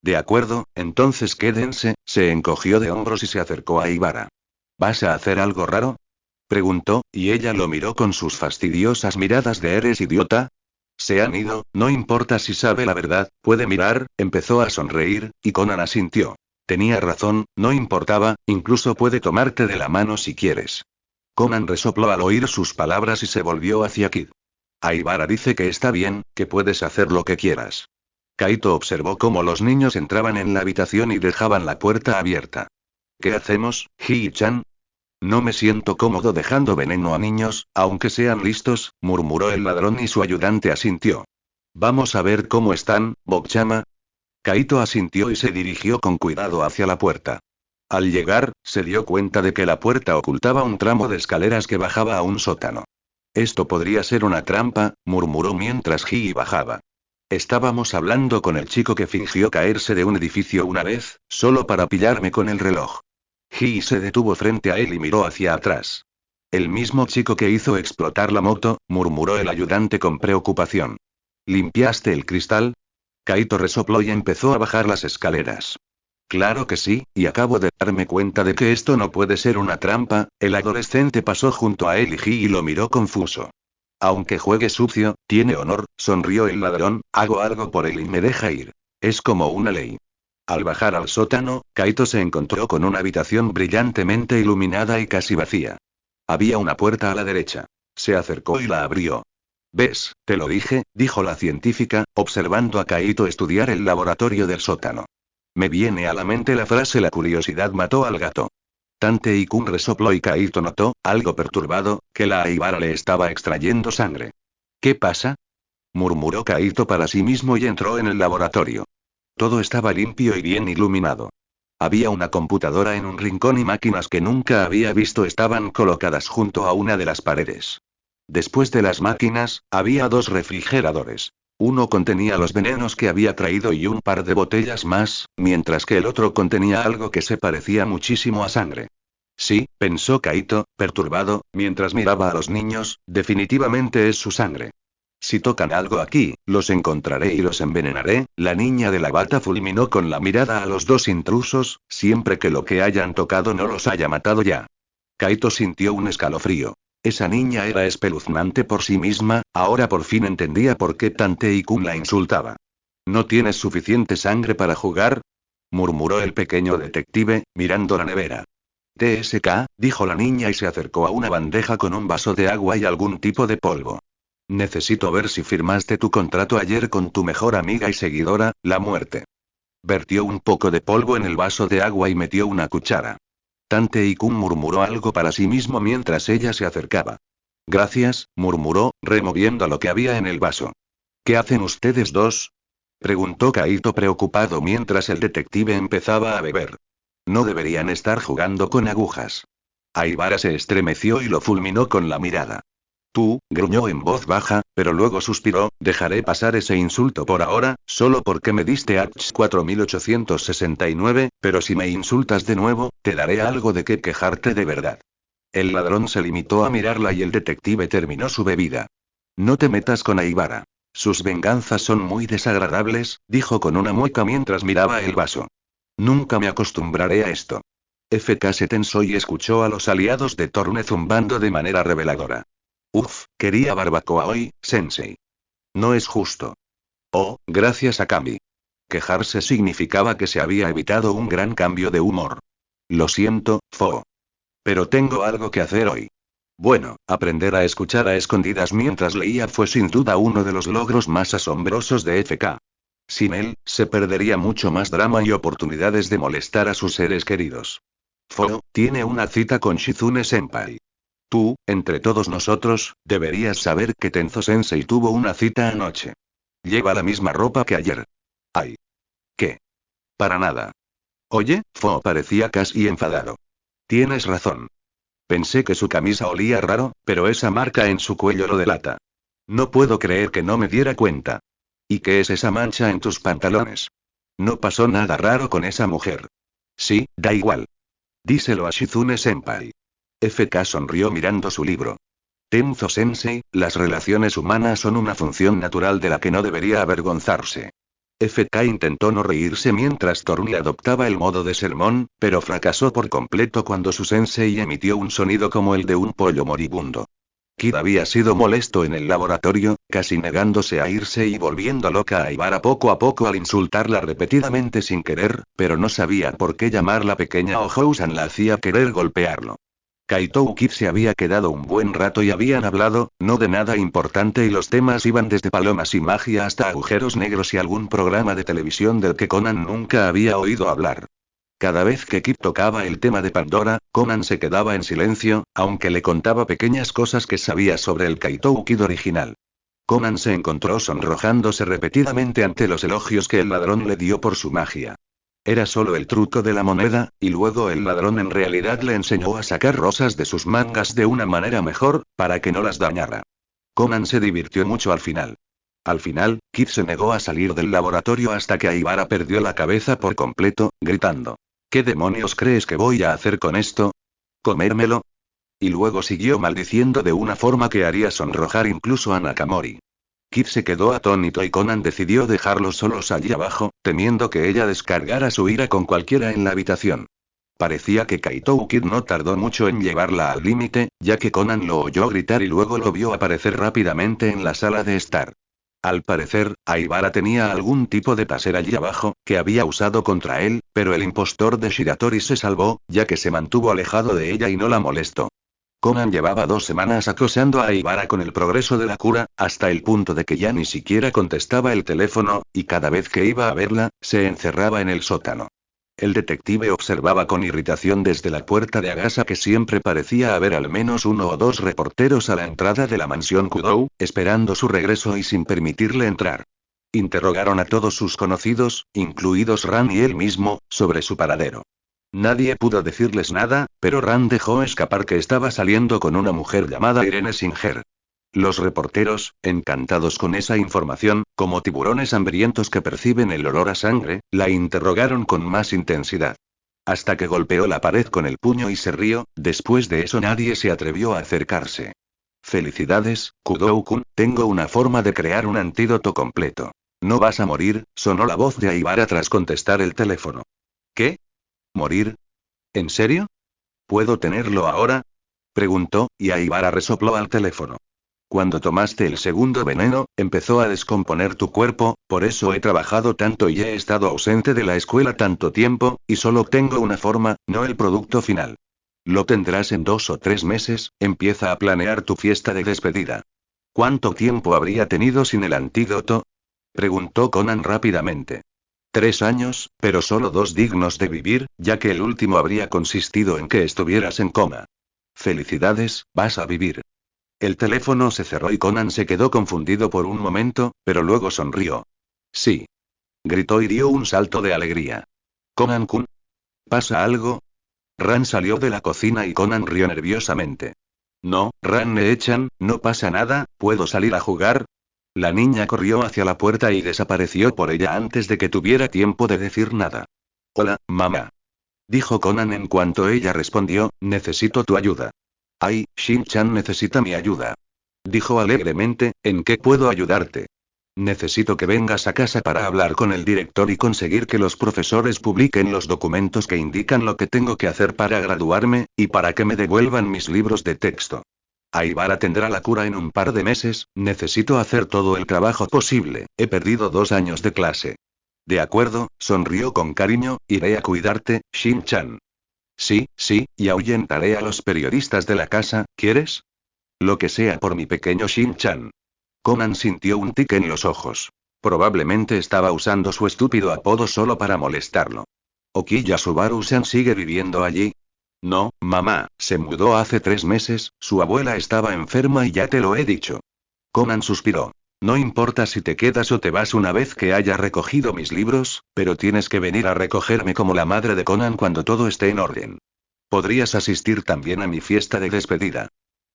De acuerdo, entonces quédense, se encogió de hombros y se acercó a Aibara. ¿Vas a hacer algo raro? Preguntó, y ella lo miró con sus fastidiosas miradas de ¿eres idiota? Se han ido, no importa si sabe la verdad, puede mirar, empezó a sonreír, y Conan asintió. Tenía razón, no importaba, incluso puede tomarte de la mano si quieres. Conan resopló al oír sus palabras y se volvió hacia Kid. Aibara dice que está bien, que puedes hacer lo que quieras. Kaito observó cómo los niños entraban en la habitación y dejaban la puerta abierta. ¿Qué hacemos, Hii-chan? No me siento cómodo dejando veneno a niños, aunque sean listos, murmuró el ladrón y su ayudante asintió. Vamos a ver cómo están, Bokchama. Kaito asintió y se dirigió con cuidado hacia la puerta. Al llegar, se dio cuenta de que la puerta ocultaba un tramo de escaleras que bajaba a un sótano. Esto podría ser una trampa, murmuró mientras Hii bajaba. Estábamos hablando con el chico que fingió caerse de un edificio una vez, solo para pillarme con el reloj. Hii se detuvo frente a él y miró hacia atrás. El mismo chico que hizo explotar la moto, murmuró el ayudante con preocupación. ¿Limpiaste el cristal? Kaito resopló y empezó a bajar las escaleras. Claro que sí, y acabo de darme cuenta de que esto no puede ser una trampa. El adolescente pasó junto a él y lo miró confuso. Aunque juegue sucio, tiene honor, sonrió el ladrón, hago algo por él y me deja ir. Es como una ley. Al bajar al sótano, Kaito se encontró con una habitación brillantemente iluminada y casi vacía. Había una puerta a la derecha. Se acercó y la abrió. ¿Ves? Te lo dije, dijo la científica, observando a Kaito estudiar el laboratorio del sótano. Me viene a la mente la frase la curiosidad mató al gato. Tante Ikun resopló y Kaito notó, algo perturbado, que la Aibara le estaba extrayendo sangre. ¿Qué pasa? Murmuró Kaito para sí mismo y entró en el laboratorio. Todo estaba limpio y bien iluminado. Había una computadora en un rincón y máquinas que nunca había visto estaban colocadas junto a una de las paredes. Después de las máquinas, había 2 refrigeradores. Uno contenía los venenos que había traído y un par de botellas más, mientras que el otro contenía algo que se parecía muchísimo a sangre. Sí, pensó Kaito, perturbado, mientras miraba a los niños, definitivamente es su sangre. Si tocan algo aquí, los encontraré y los envenenaré. La niña de la bata fulminó con la mirada a los 2 intrusos, siempre que lo que hayan tocado no los haya matado ya. Kaito sintió un escalofrío. Esa niña era espeluznante por sí misma, ahora por fin entendía por qué Tante Ikun la insultaba. ¿No tienes suficiente sangre para jugar? Murmuró el pequeño detective, mirando la nevera. TSK, dijo la niña y se acercó a una bandeja con un vaso de agua y algún tipo de polvo. Necesito ver si firmaste tu contrato ayer con tu mejor amiga y seguidora, la muerte. Vertió un poco de polvo en el vaso de agua y metió una cuchara. Tante Ikun murmuró algo para sí mismo mientras ella se acercaba. Gracias, murmuró, removiendo lo que había en el vaso. ¿Qué hacen ustedes dos? Preguntó Kaito preocupado mientras el detective empezaba a beber. No deberían estar jugando con agujas. Aibara se estremeció y lo fulminó con la mirada. Tú, gruñó en voz baja, pero luego suspiró, dejaré pasar ese insulto por ahora, solo porque me diste H 4869, pero si me insultas de nuevo, te daré algo de qué quejarte de verdad. El ladrón se limitó a mirarla y el detective terminó su bebida. No te metas con Aibara. Sus venganzas son muy desagradables, dijo con una mueca mientras miraba el vaso. Nunca me acostumbraré a esto. FK se tensó y escuchó a los aliados de Torne zumbando de manera reveladora. Uf, quería barbacoa hoy, sensei. No es justo. Oh, gracias a Kami. Quejarse significaba que se había evitado un gran cambio de humor. Lo siento, Fo. Pero tengo algo que hacer hoy. Bueno, aprender a escuchar a escondidas mientras leía fue sin duda uno de los logros más asombrosos de FK. Sin él, se perdería mucho más drama y oportunidades de molestar a sus seres queridos. Fo, tiene una cita con Shizune-senpai. Tú, entre todos nosotros, deberías saber que Tenzo-sensei tuvo una cita anoche. Lleva la misma ropa que ayer. Ay. ¿Qué? Para nada. Oye, Fo parecía casi enfadado. Tienes razón. Pensé que su camisa olía raro, pero esa marca en su cuello lo delata. No puedo creer que no me diera cuenta. ¿Y qué es esa mancha en tus pantalones? No pasó nada raro con esa mujer. Sí, da igual. Díselo a Shizune-senpai. FK sonrió mirando su libro. Tenzo-sensei, las relaciones humanas son una función natural de la que no debería avergonzarse. FK intentó no reírse mientras Torne adoptaba el modo de sermón, pero fracasó por completo cuando su sensei emitió un sonido como el de un pollo moribundo. Kid había sido molesto en el laboratorio, casi negándose a irse y volviendo loca a Aibara poco a poco al insultarla repetidamente sin querer, pero no sabía por qué llamarla pequeña o Housan la hacía querer golpearlo. Kaito y Kid se había quedado un buen rato y habían hablado, no de nada importante y los temas iban desde palomas y magia hasta agujeros negros y algún programa de televisión del que Conan nunca había oído hablar. Cada vez que Kid tocaba el tema de Pandora, Conan se quedaba en silencio, aunque le contaba pequeñas cosas que sabía sobre el Kaito Kid original. Conan se encontró sonrojándose repetidamente ante los elogios que el ladrón le dio por su magia. Era solo el truco de la moneda, y luego el ladrón en realidad le enseñó a sacar rosas de sus mangas de una manera mejor, para que no las dañara. Conan se divirtió mucho al final. Al final, Kid se negó a salir del laboratorio hasta que Aibara perdió la cabeza por completo, gritando. ¿Qué demonios crees que voy a hacer con esto? ¿Comérmelo? Y luego siguió maldiciendo de una forma que haría sonrojar incluso a Nakamori. Kid se quedó atónito y Conan decidió dejarlos solos allí abajo, temiendo que ella descargara su ira con cualquiera en la habitación. Parecía que Kaito Kid no tardó mucho en llevarla al límite, ya que Conan lo oyó gritar y luego lo vio aparecer rápidamente en la sala de estar. Al parecer, Aibara tenía algún tipo de taser allí abajo, que había usado contra él, pero el impostor de Shiratori se salvó, ya que se mantuvo alejado de ella y no la molestó. Conan llevaba 2 semanas acosando a Aibara con el progreso de la cura, hasta el punto de que ya ni siquiera contestaba el teléfono, y cada vez que iba a verla, se encerraba en el sótano. El detective observaba con irritación desde la puerta de Agasa que siempre parecía haber al menos 1 o 2 reporteros a la entrada de la mansión Kudou, esperando su regreso y sin permitirle entrar. Interrogaron a todos sus conocidos, incluidos Ran y él mismo, sobre su paradero. Nadie pudo decirles nada, pero Ran dejó escapar que estaba saliendo con una mujer llamada Irene Singer. Los reporteros, encantados con esa información, como tiburones hambrientos que perciben el olor a sangre, la interrogaron con más intensidad. Hasta que golpeó la pared con el puño y se rió, después de eso nadie se atrevió a acercarse. Felicidades, Kudou-kun, tengo una forma de crear un antídoto completo. No vas a morir, sonó la voz de Aibara tras contestar el teléfono. ¿Qué? ¿Morir? ¿En serio? ¿Puedo tenerlo ahora? Preguntó, y Aibara resopló al teléfono. Cuando tomaste el segundo veneno, empezó a descomponer tu cuerpo, por eso he trabajado tanto y he estado ausente de la escuela tanto tiempo, y solo obtengo una forma, no el producto final. Lo tendrás en 2 o 3 meses, empieza a planear tu fiesta de despedida. ¿Cuánto tiempo habría tenido sin el antídoto? Preguntó Conan rápidamente. 3 años, pero solo 2 dignos de vivir, ya que el último habría consistido en que estuvieras en coma. Felicidades, vas a vivir. El teléfono se cerró y Conan se quedó confundido por un momento, pero luego sonrió. Sí. Gritó y dio un salto de alegría. Conan-kun. ¿Pasa algo? Ran salió de la cocina y Conan rió nerviosamente. No, Ran me echan, no pasa nada, ¿puedo salir a jugar? La niña corrió hacia la puerta y desapareció por ella antes de que tuviera tiempo de decir nada. Hola, mamá. Dijo Conan en cuanto ella respondió, necesito tu ayuda. Ay, Shin-chan necesita mi ayuda. Dijo alegremente, ¿en qué puedo ayudarte? Necesito que vengas a casa para hablar con el director y conseguir que los profesores publiquen los documentos que indican lo que tengo que hacer para graduarme, y para que me devuelvan mis libros de texto. Aibara tendrá la cura en un par de meses, necesito hacer todo el trabajo posible, he perdido 2 años de clase. De acuerdo, sonrió con cariño, iré a cuidarte, Shin-chan. Sí, sí, y ahuyentaré a los periodistas de la casa, ¿quieres? Lo que sea por mi pequeño Shin-chan. Conan sintió un tic en los ojos. Probablemente estaba usando su estúpido apodo solo para molestarlo. ¿Okiya Subaru-san sigue viviendo allí? No, mamá, se mudó hace 3 meses, su abuela estaba enferma y ya te lo he dicho. Conan suspiró. No importa si te quedas o te vas una vez que haya recogido mis libros, pero tienes que venir a recogerme como la madre de Conan cuando todo esté en orden. Podrías asistir también a mi fiesta de despedida.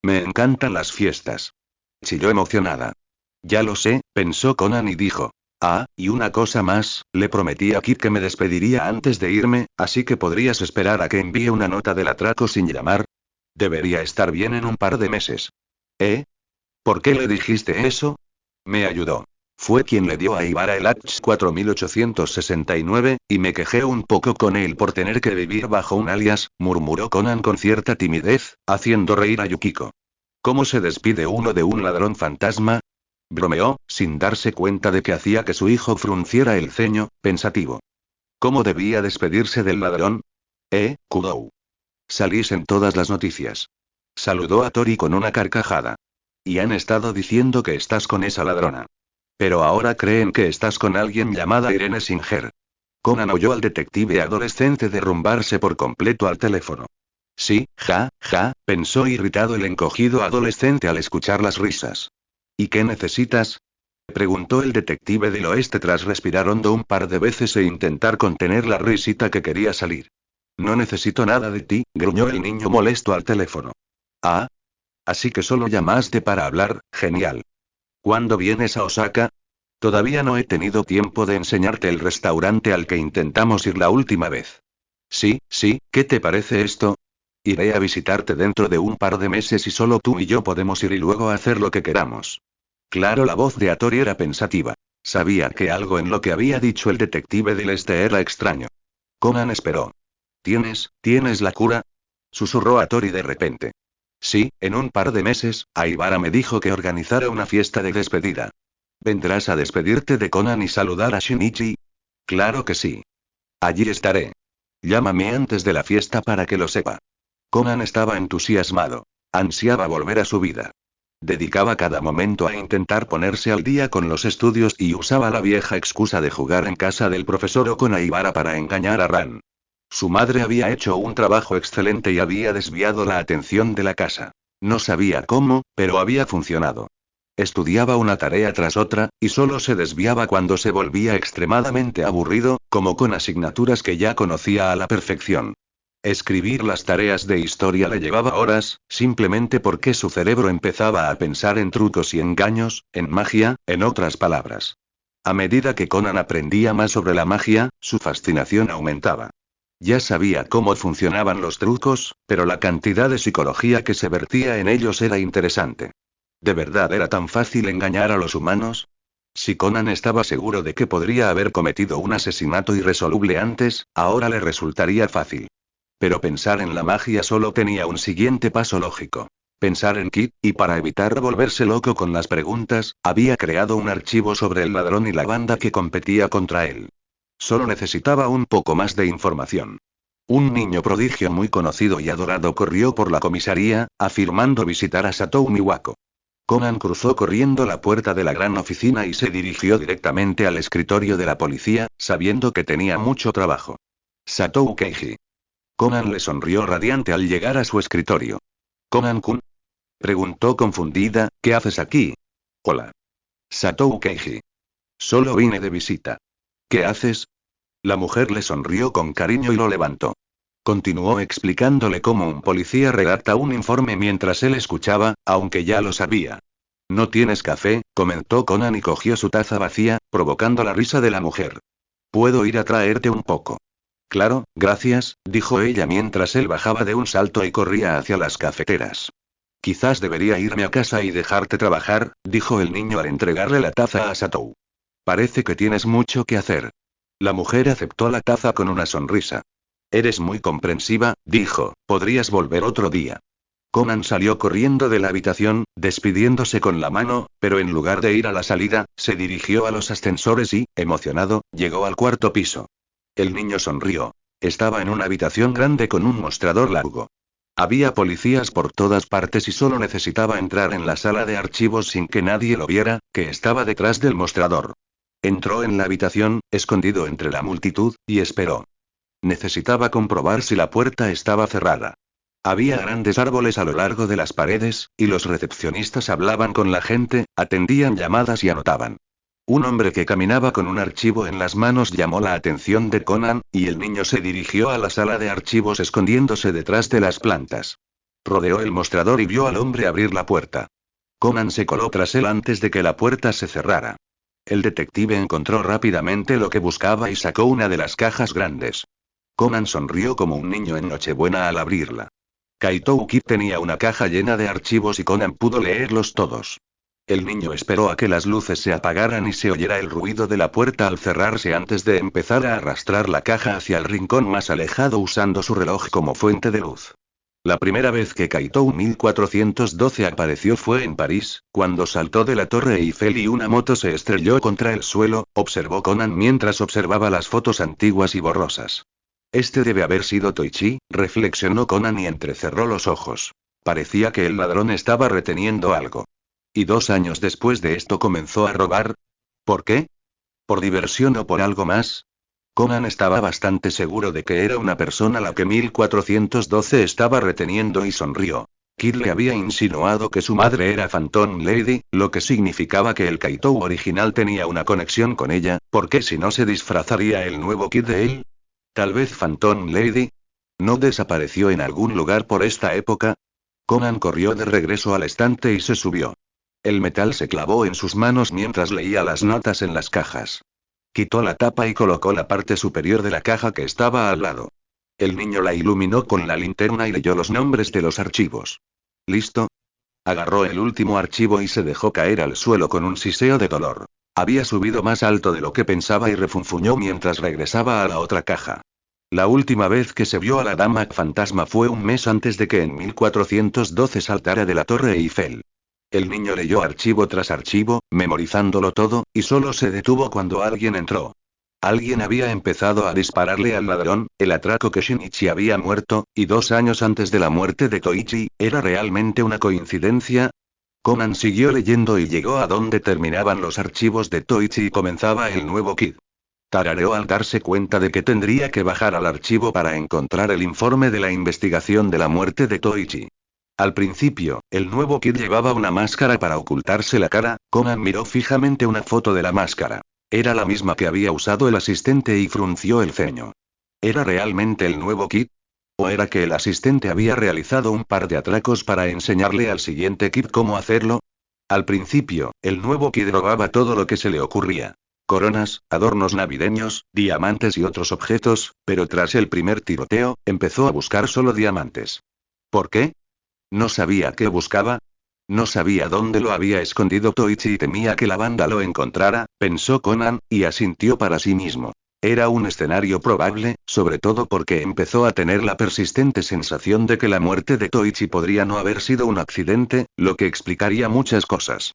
Me encantan las fiestas. Chilló emocionada. Ya lo sé, pensó Conan y dijo. Ah, y una cosa más, le prometí a Kid que me despediría antes de irme, así que podrías esperar a que envíe una nota del atraco sin llamar. Debería estar bien en un par de meses. ¿Eh? ¿Por qué le dijiste eso? Me ayudó. Fue quien le dio a Aibara el H 4869, y me quejé un poco con él por tener que vivir bajo un alias, murmuró Conan con cierta timidez, haciendo reír a Yukiko. ¿Cómo se despide uno de un ladrón fantasma? Bromeó, sin darse cuenta de que hacía que su hijo frunciera el ceño, pensativo. ¿Cómo debía despedirse del ladrón? Kudou. Salís en todas las noticias. Saludó a Tori con una carcajada. Y han estado diciendo que estás con esa ladrona. Pero ahora creen que estás con alguien llamada Irene Singer. Conan oyó al detective adolescente derrumbarse por completo al teléfono. Sí, pensó irritado el encogido adolescente al escuchar las risas. ¿Y qué necesitas? Preguntó el detective del oeste tras respirar hondo un par de veces e intentar contener la risita que quería salir. No necesito nada de ti, gruñó el niño molesto al teléfono. Ah. Así que solo llamaste para hablar, genial. ¿Cuándo vienes a Osaka? Todavía no he tenido tiempo de enseñarte el restaurante al que intentamos ir la última vez. Sí, ¿qué te parece esto? Iré a visitarte dentro de un par de meses y solo tú y yo podemos ir y luego hacer lo que queramos. Claro, la voz de Atori era pensativa. Sabía que algo en lo que había dicho el detective del este era extraño. Conan esperó. ¿Tienes la cura? Susurró Atori de repente. Sí, en un par de meses, Aibara me dijo que organizara una fiesta de despedida. ¿Vendrás a despedirte de Conan y saludar a Shinichi? Claro que sí. Allí estaré. Llámame antes de la fiesta para que lo sepa. Conan estaba entusiasmado. Ansiaba volver a su vida. Dedicaba cada momento a intentar ponerse al día con los estudios y usaba la vieja excusa de jugar en casa del profesor o con Aibara para engañar a Ran. Su madre había hecho un trabajo excelente y había desviado la atención de la casa. No sabía cómo, pero había funcionado. Estudiaba una tarea tras otra, y solo se desviaba cuando se volvía extremadamente aburrido, como con asignaturas que ya conocía a la perfección. Escribir las tareas de historia le llevaba horas, simplemente porque su cerebro empezaba a pensar en trucos y engaños, en magia, en otras palabras. A medida que Conan aprendía más sobre la magia, su fascinación aumentaba. Ya sabía cómo funcionaban los trucos, pero la cantidad de psicología que se vertía en ellos era interesante. ¿De verdad era tan fácil engañar a los humanos? Si Conan estaba seguro de que podría haber cometido un asesinato irresoluble antes, ahora le resultaría fácil. Pero pensar en la magia solo tenía un siguiente paso lógico. Pensar en Kid, y para evitar volverse loco con las preguntas, había creado un archivo sobre el ladrón y la banda que competía contra él. Solo necesitaba un poco más de información. Un niño prodigio muy conocido y adorado corrió por la comisaría, afirmando visitar a Satou Miwako. Conan cruzó corriendo la puerta de la gran oficina y se dirigió directamente al escritorio de la policía, sabiendo que tenía mucho trabajo. Satou Keiji. Conan le sonrió radiante al llegar a su escritorio. ¿Conan-kun? Preguntó confundida, ¿qué haces aquí? Hola. Satou Keiji. Solo vine de visita. ¿Qué haces? La mujer le sonrió con cariño y lo levantó. Continuó explicándole cómo un policía redacta un informe mientras él escuchaba, aunque ya lo sabía. ¿No tienes café?, comentó Conan y cogió su taza vacía, provocando la risa de la mujer. ¿Puedo ir a traerte un poco? Claro, gracias, dijo ella mientras él bajaba de un salto y corría hacia las cafeteras. Quizás debería irme a casa y dejarte trabajar, dijo el niño al entregarle la taza a Satou. Parece que tienes mucho que hacer. La mujer aceptó la taza con una sonrisa. Eres muy comprensiva, dijo, podrías volver otro día. Conan salió corriendo de la habitación, despidiéndose con la mano, pero en lugar de ir a la salida, se dirigió a los ascensores y, emocionado, llegó al cuarto piso. El niño sonrió. Estaba en una habitación grande con un mostrador largo. Había policías por todas partes y solo necesitaba entrar en la sala de archivos sin que nadie lo viera, que estaba detrás del mostrador. Entró en la habitación, escondido entre la multitud, y esperó. Necesitaba comprobar si la puerta estaba cerrada. Había grandes árboles a lo largo de las paredes, y los recepcionistas hablaban con la gente, atendían llamadas y anotaban. Un hombre que caminaba con un archivo en las manos llamó la atención de Conan, y el niño se dirigió a la sala de archivos escondiéndose detrás de las plantas. Rodeó el mostrador y vio al hombre abrir la puerta. Conan se coló tras él antes de que la puerta se cerrara. El detective encontró rápidamente lo que buscaba y sacó una de las cajas grandes. Conan sonrió como un niño en Nochebuena al abrirla. Kaito Kid tenía una caja llena de archivos y Conan pudo leerlos todos. El niño esperó a que las luces se apagaran y se oyera el ruido de la puerta al cerrarse antes de empezar a arrastrar la caja hacia el rincón más alejado usando su reloj como fuente de luz. La primera vez que Kaito 1412 apareció fue en París, cuando saltó de la Torre Eiffel y una moto se estrelló contra el suelo, observó Conan mientras observaba las fotos antiguas y borrosas. Este debe haber sido Toichi, reflexionó Conan y entrecerró los ojos. Parecía que el ladrón estaba reteniendo algo. ¿Y 2 años después de esto comenzó a robar? ¿Por qué? ¿Por diversión o por algo más? Conan estaba bastante seguro de que era una persona la que 1412 estaba reteniendo y sonrió. Kid le había insinuado que su madre era Phantom Lady, lo que significaba que el Kaito original tenía una conexión con ella, ¿por qué si no se disfrazaría el nuevo Kid de él? Tal vez Phantom Lady. ¿No desapareció en algún lugar por esta época? Conan corrió de regreso al estante y se subió. El metal se clavó en sus manos mientras leía las notas en las cajas. Quitó la tapa y colocó la parte superior de la caja que estaba al lado. El niño la iluminó con la linterna y leyó los nombres de los archivos. ¿Listo? Agarró el último archivo y se dejó caer al suelo con un siseo de dolor. Había subido más alto de lo que pensaba y refunfuñó mientras regresaba a la otra caja. La última vez que se vio a la dama fantasma fue un mes antes de que en 1412 saltara de la Torre Eiffel. El niño leyó archivo tras archivo, memorizándolo todo, y solo se detuvo cuando alguien entró. Alguien había empezado a dispararle al ladrón, el atraco que Shinichi había muerto, y 2 años antes de la muerte de Toichi, ¿era realmente una coincidencia? Conan siguió leyendo y llegó a donde terminaban los archivos de Toichi y comenzaba el nuevo kit. Tarareó al darse cuenta de que tendría que bajar al archivo para encontrar el informe de la investigación de la muerte de Toichi. Al principio, el nuevo kit llevaba una máscara para ocultarse la cara. Conan miró fijamente una foto de la máscara. Era la misma que había usado el asistente y frunció el ceño. ¿Era realmente el nuevo kit? ¿O era que el asistente había realizado un par de atracos para enseñarle al siguiente kit cómo hacerlo? Al principio, el nuevo kit robaba todo lo que se le ocurría. Coronas, adornos navideños, diamantes y otros objetos, pero tras el primer tiroteo, empezó a buscar solo diamantes. ¿Por qué? ¿No sabía qué buscaba? No sabía dónde lo había escondido Toichi y temía que la banda lo encontrara, pensó Conan, y asintió para sí mismo. Era un escenario probable, sobre todo porque empezó a tener la persistente sensación de que la muerte de Toichi podría no haber sido un accidente, lo que explicaría muchas cosas.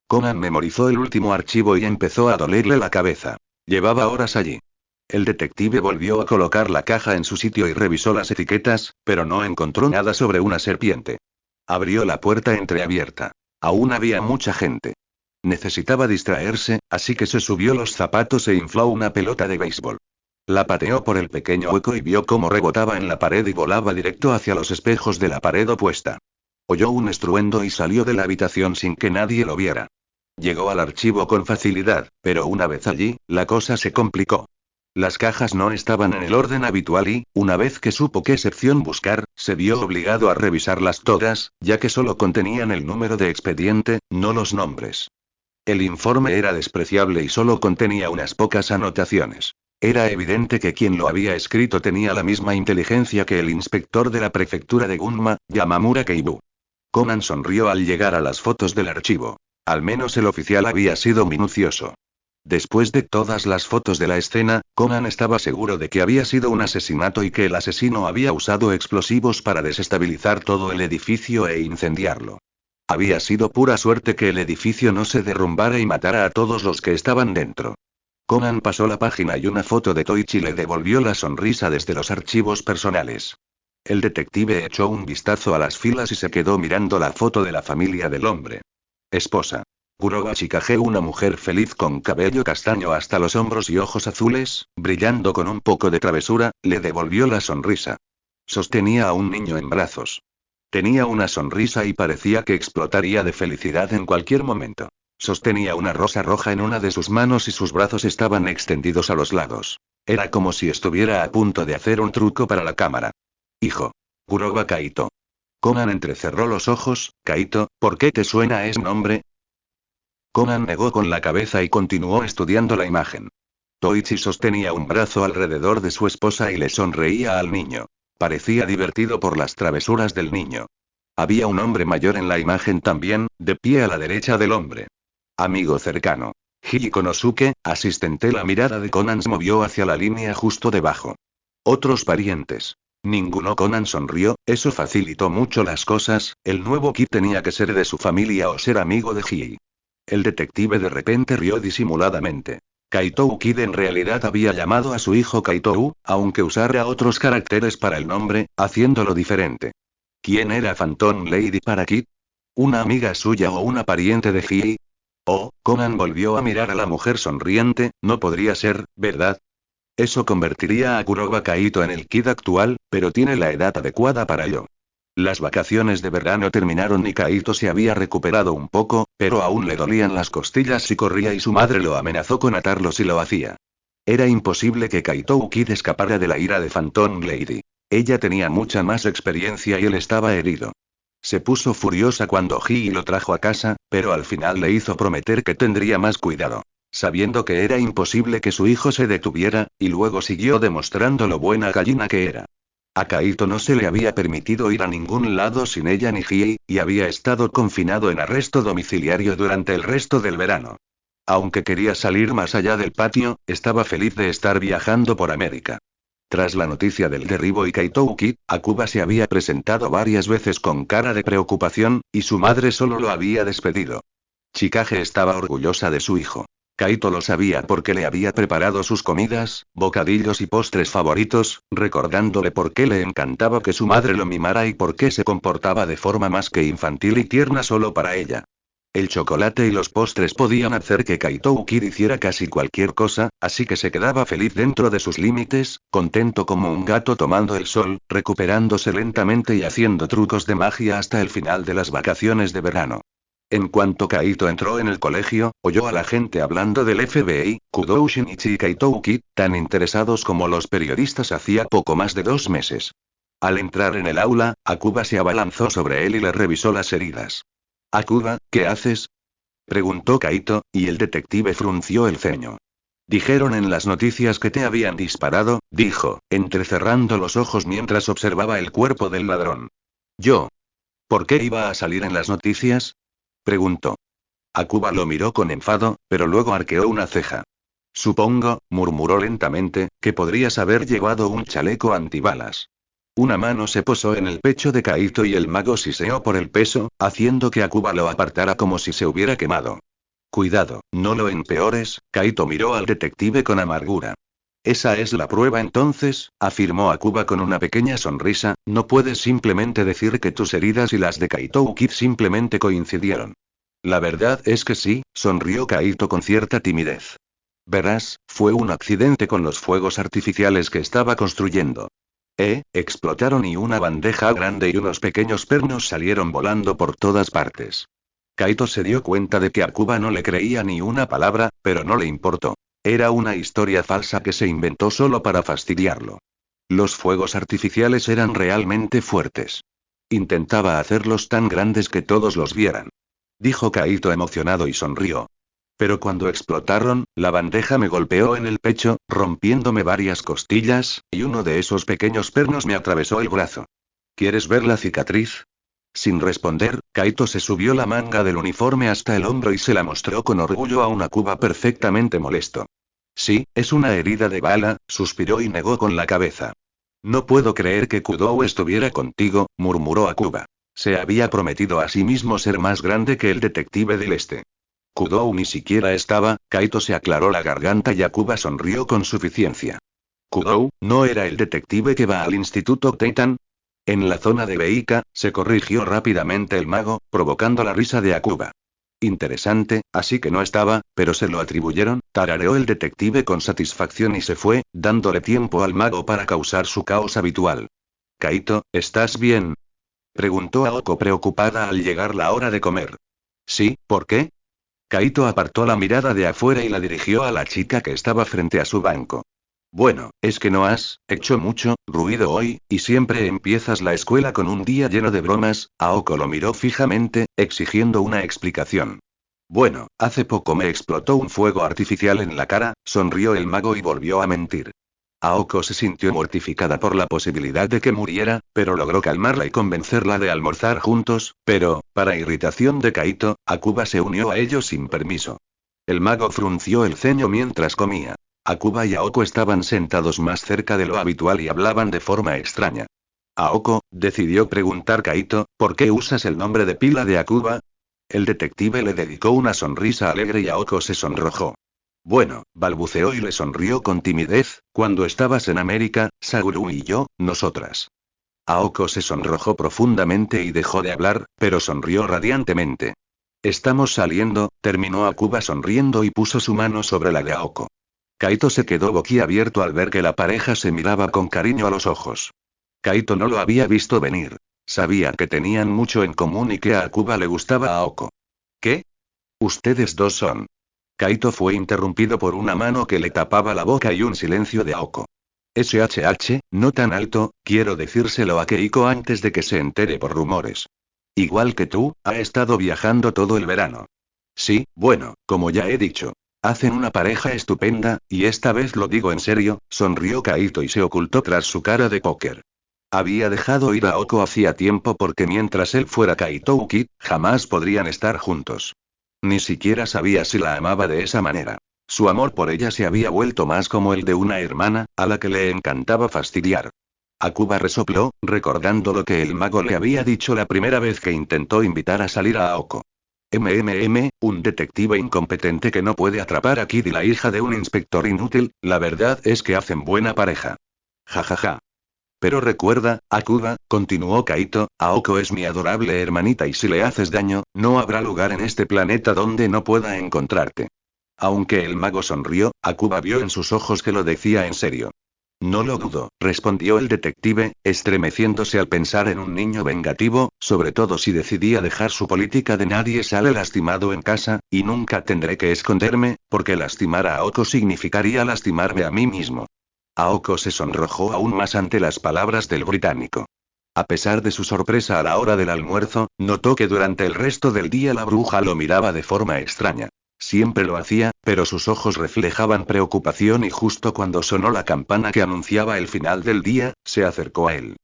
Conan memorizó el último archivo y empezó a dolerle la cabeza. Llevaba horas allí. El detective volvió a colocar la caja en su sitio y revisó las etiquetas, pero no encontró nada sobre una serpiente. Abrió la puerta entreabierta. Aún había mucha gente. Necesitaba distraerse, así que se subió los zapatos e infló una pelota de béisbol. La pateó por el pequeño hueco y vio cómo rebotaba en la pared y volaba directo hacia los espejos de la pared opuesta. Oyó un estruendo y salió de la habitación sin que nadie lo viera. Llegó al archivo con facilidad, pero una vez allí, la cosa se complicó. Las cajas no estaban en el orden habitual y, una vez que supo qué sección buscar, se vio obligado a revisarlas todas, ya que solo contenían el número de expediente, no los nombres. El informe era despreciable y solo contenía unas pocas anotaciones. Era evidente que quien lo había escrito tenía la misma inteligencia que el inspector de la prefectura de Gunma, Yamamura Keibu. Conan sonrió al llegar a las fotos del archivo. Al menos el oficial había sido minucioso. Después de todas las fotos de la escena, Conan estaba seguro de que había sido un asesinato y que el asesino había usado explosivos para desestabilizar todo el edificio e incendiarlo. Había sido pura suerte que el edificio no se derrumbara y matara a todos los que estaban dentro. Conan pasó la página y una foto de Toichi le devolvió la sonrisa desde los archivos personales. El detective echó un vistazo a las filas y se quedó mirando la foto de la familia del hombre. Esposa. Kuroba Chikage, una mujer feliz con cabello castaño hasta los hombros y ojos azules, brillando con un poco de travesura, le devolvió la sonrisa. Sostenía a un niño en brazos. Tenía una sonrisa y parecía que explotaría de felicidad en cualquier momento. Sostenía una rosa roja en una de sus manos y sus brazos estaban extendidos a los lados. Era como si estuviera a punto de hacer un truco para la cámara. Hijo. Kuroba Kaito. Conan entrecerró los ojos. Kaito, ¿por qué te suena ese nombre? Conan negó con la cabeza y continuó estudiando la imagen. Toichi sostenía un brazo alrededor de su esposa y le sonreía al niño. Parecía divertido por las travesuras del niño. Había un hombre mayor en la imagen también, de pie a la derecha del hombre. Amigo cercano. Hiji Konosuke, asistente. La mirada de Conan se movió hacia la línea justo debajo. Otros parientes. Ninguno. Conan sonrió, eso facilitó mucho las cosas, el nuevo kit tenía que ser de su familia o ser amigo de Hiji. El detective de repente rió disimuladamente. Kaito Kid en realidad había llamado a su hijo Kaito, aunque usara otros caracteres para el nombre, haciéndolo diferente. ¿Quién era Phantom Lady para Kid? ¿Una amiga suya o una pariente de Hiji? Oh, Conan volvió a mirar a la mujer sonriente, no podría ser, ¿verdad? Eso convertiría a Kuroba Kaito en el Kid actual, pero tiene la edad adecuada para ello. Las vacaciones de verano terminaron y Kaito se había recuperado un poco, pero aún le dolían las costillas si corría y su madre lo amenazó con atarlo si lo hacía. Era imposible que Kaito Kid escapara de la ira de Phantom Lady. Ella tenía mucha más experiencia y él estaba herido. Se puso furiosa cuando Hiji lo trajo a casa, pero al final le hizo prometer que tendría más cuidado. Sabiendo que era imposible que su hijo se detuviera, y luego siguió demostrando lo buena gallina que era. A Kaito no se le había permitido ir a ningún lado sin ella ni Hiei, y había estado confinado en arresto domiciliario durante el resto del verano. Aunque quería salir más allá del patio, estaba feliz de estar viajando por América. Tras la noticia del derribo y Kaitouki, Akuba se había presentado varias veces con cara de preocupación, y su madre solo lo había despedido. Chikage estaba orgullosa de su hijo. Kaito lo sabía porque le había preparado sus comidas, bocadillos y postres favoritos, recordándole por qué le encantaba que su madre lo mimara y por qué se comportaba de forma más que infantil y tierna solo para ella. El chocolate y los postres podían hacer que Kaitouki hiciera casi cualquier cosa, así que se quedaba feliz dentro de sus límites, contento como un gato tomando el sol, recuperándose lentamente y haciendo trucos de magia hasta el final de las vacaciones de verano. En cuanto Kaito entró en el colegio, oyó a la gente hablando del FBI, Kudou Shinichi y Kaitouki, tan interesados como los periodistas hacía poco más de 2 meses. Al entrar en el aula, Akuba se abalanzó sobre él y le revisó las heridas. «Akuba, ¿qué haces?», preguntó Kaito, y el detective frunció el ceño. «Dijeron en las noticias que te habían disparado», dijo, entrecerrando los ojos mientras observaba el cuerpo del ladrón. «¿Yo? ¿Por qué iba a salir en las noticias?», preguntó. Akuba lo miró con enfado, pero luego arqueó una ceja. «Supongo», murmuró lentamente, «que podrías haber llevado un chaleco antibalas». Una mano se posó en el pecho de Kaito y el mago siseó por el peso, haciendo que Akuba lo apartara como si se hubiera quemado. «Cuidado, no lo empeores», Kaito miró al detective con amargura. «Esa es la prueba entonces», afirmó Akuba con una pequeña sonrisa, «no puedes simplemente decir que tus heridas y las de Kaitouki simplemente coincidieron». «La verdad es que sí», sonrió Kaito con cierta timidez. «Verás, fue un accidente con los fuegos artificiales que estaba construyendo. Explotaron y una bandeja grande y unos pequeños pernos salieron volando por todas partes». Kaito se dio cuenta de que Akuba no le creía ni una palabra, pero no le importó. Era una historia falsa que se inventó solo para fastidiarlo. Los fuegos artificiales eran realmente fuertes. Intentaba hacerlos tan grandes que todos los vieran. Dijo Kaito emocionado y sonrió. Pero cuando explotaron, la bandeja me golpeó en el pecho, rompiéndome varias costillas, y uno de esos pequeños pernos me atravesó el brazo. ¿Quieres ver la cicatriz? Sin responder, Kaito se subió la manga del uniforme hasta el hombro y se la mostró con orgullo a una Akuba perfectamente molesto. «Sí, es una herida de bala», suspiró y negó con la cabeza. «No puedo creer que Kudou estuviera contigo», murmuró Akuba. Se había prometido a sí mismo ser más grande que el detective del este. Kudou ni siquiera estaba, Kaito se aclaró la garganta y Akuba sonrió con suficiencia. «Kudou, ¿no era el detective que va al instituto Titan?». En la zona de Beika, se corrigió rápidamente el mago, provocando la risa de Akuba. «Interesante, así que no estaba, pero se lo atribuyeron», tarareó el detective con satisfacción y se fue, dándole tiempo al mago para causar su caos habitual. «Kaito, ¿estás bien?», preguntó Aoko preocupada al llegar la hora de comer. «Sí, ¿por qué?». Kaito apartó la mirada de afuera y la dirigió a la chica que estaba frente a su banco. «Bueno, es que no has hecho mucho ruido hoy, y siempre empiezas la escuela con un día lleno de bromas». Aoko lo miró fijamente, exigiendo una explicación. «Bueno, hace poco me explotó un fuego artificial en la cara», sonrió el mago y volvió a mentir. Aoko se sintió mortificada por la posibilidad de que muriera, pero logró calmarla y convencerla de almorzar juntos, pero, para irritación de Kaito, Akuba se unió a ellos sin permiso. El mago frunció el ceño mientras comía. Akuba y Aoko estaban sentados más cerca de lo habitual y hablaban de forma extraña. «Aoko», decidió preguntar Kaito, «¿por qué usas el nombre de pila de Akuba?». El detective le dedicó una sonrisa alegre y Aoko se sonrojó. «Bueno», balbuceó y le sonrió con timidez, «cuando estabas en América, Saguru y yo, nosotras». Aoko se sonrojó profundamente y dejó de hablar, pero sonrió radiantemente. «Estamos saliendo», terminó Akuba sonriendo y puso su mano sobre la de Aoko. Kaito se quedó boquiabierto al ver que la pareja se miraba con cariño a los ojos. Kaito no lo había visto venir. Sabía que tenían mucho en común y que a Akuba le gustaba a Aoko. «¿Qué? Ustedes dos son...». Kaito fue interrumpido por una mano que le tapaba la boca y un silencio de Aoko. No tan alto, quiero decírselo a Keiko antes de que se entere por rumores. Igual que tú, ha estado viajando todo el verano. Sí, bueno, como ya he dicho. Hacen una pareja estupenda, y esta vez lo digo en serio», sonrió Kaito y se ocultó tras su cara de póker. Había dejado ir a Oko hacía tiempo porque mientras él fuera Kaito Uki, jamás podrían estar juntos. Ni siquiera sabía si la amaba de esa manera. Su amor por ella se había vuelto más como el de una hermana, a la que le encantaba fastidiar. Akuba resopló, recordando lo que el mago le había dicho la primera vez que intentó invitar a salir a Aoko. Un detective incompetente que no puede atrapar a Kid y la hija de un inspector inútil, la verdad es que hacen buena pareja. Jajaja. Pero recuerda, Akuba, continuó Kaito, Aoko es mi adorable hermanita y si le haces daño, no habrá lugar en este planeta donde no pueda encontrarte. Aunque el mago sonrió, Akuba vio en sus ojos que lo decía en serio. No lo dudo, respondió el detective, estremeciéndose al pensar en un niño vengativo, sobre todo si decidía dejar su política de nadie sale lastimado en casa, y nunca tendré que esconderme, porque lastimar a Aoko significaría lastimarme a mí mismo. Aoko se sonrojó aún más ante las palabras del británico. A pesar de su sorpresa a la hora del almuerzo, notó que durante el resto del día la bruja lo miraba de forma extraña. Siempre lo hacía, pero sus ojos reflejaban preocupación y justo cuando sonó la campana que anunciaba el final del día, se acercó a él.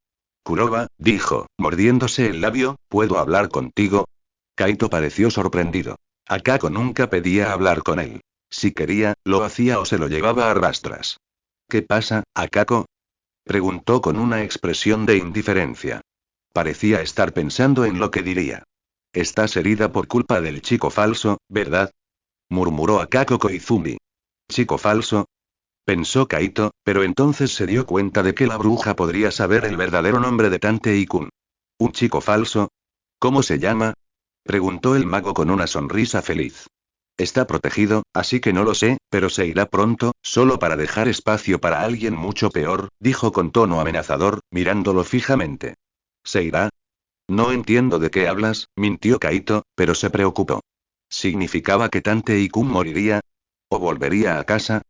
Kuroba, dijo, mordiéndose el labio, ¿puedo hablar contigo? Kaito pareció sorprendido. Akako nunca pedía hablar con él. Si quería, lo hacía o se lo llevaba a rastras. ¿Qué pasa, Akako? Preguntó con una expresión de indiferencia. Parecía estar pensando en lo que diría. Estás herida por culpa del chico falso, ¿verdad? Murmuró Akako Koizumi. ¿Chico falso? Pensó Kaito, pero entonces se dio cuenta de que la bruja podría saber el verdadero nombre de Tantei-kun. ¿Un chico falso? ¿Cómo se llama? Preguntó el mago con una sonrisa feliz. Está protegido, así que no lo sé, pero se irá pronto, solo para dejar espacio para alguien mucho peor, dijo con tono amenazador, mirándolo fijamente. ¿Se irá? No entiendo de qué hablas, mintió Kaito, pero se preocupó. ¿Significaba que Tantei-kun moriría? ¿O volvería a casa?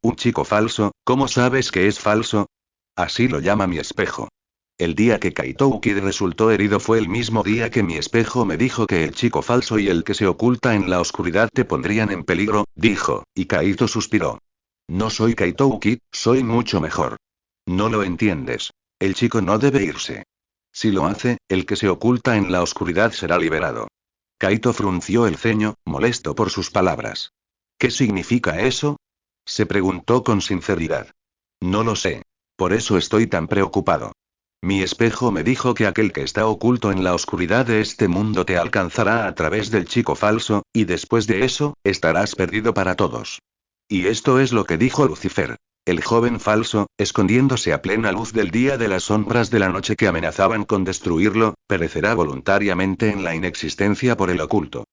Un chico falso, ¿cómo sabes que es falso? Así lo llama mi espejo. El día que Kaito Ukid resultó herido fue el mismo día que mi espejo me dijo que el chico falso y el que se oculta en la oscuridad te pondrían en peligro, dijo, y Kaito suspiró. No soy Kaito Ukid, soy mucho mejor. No lo entiendes. El chico no debe irse. Si lo hace, el que se oculta en la oscuridad será liberado. Kaito frunció el ceño, molesto por sus palabras. ¿Qué significa eso? Se preguntó con sinceridad. No lo sé. Por eso estoy tan preocupado. Mi espejo me dijo que aquel que está oculto en la oscuridad de este mundo te alcanzará a través del chico falso, y después de eso, estarás perdido para todos. Y esto es lo que dijo Lucifer. El joven falso, escondiéndose a plena luz del día de las sombras de la noche que amenazaban con destruirlo, perecerá voluntariamente en la inexistencia por el oculto.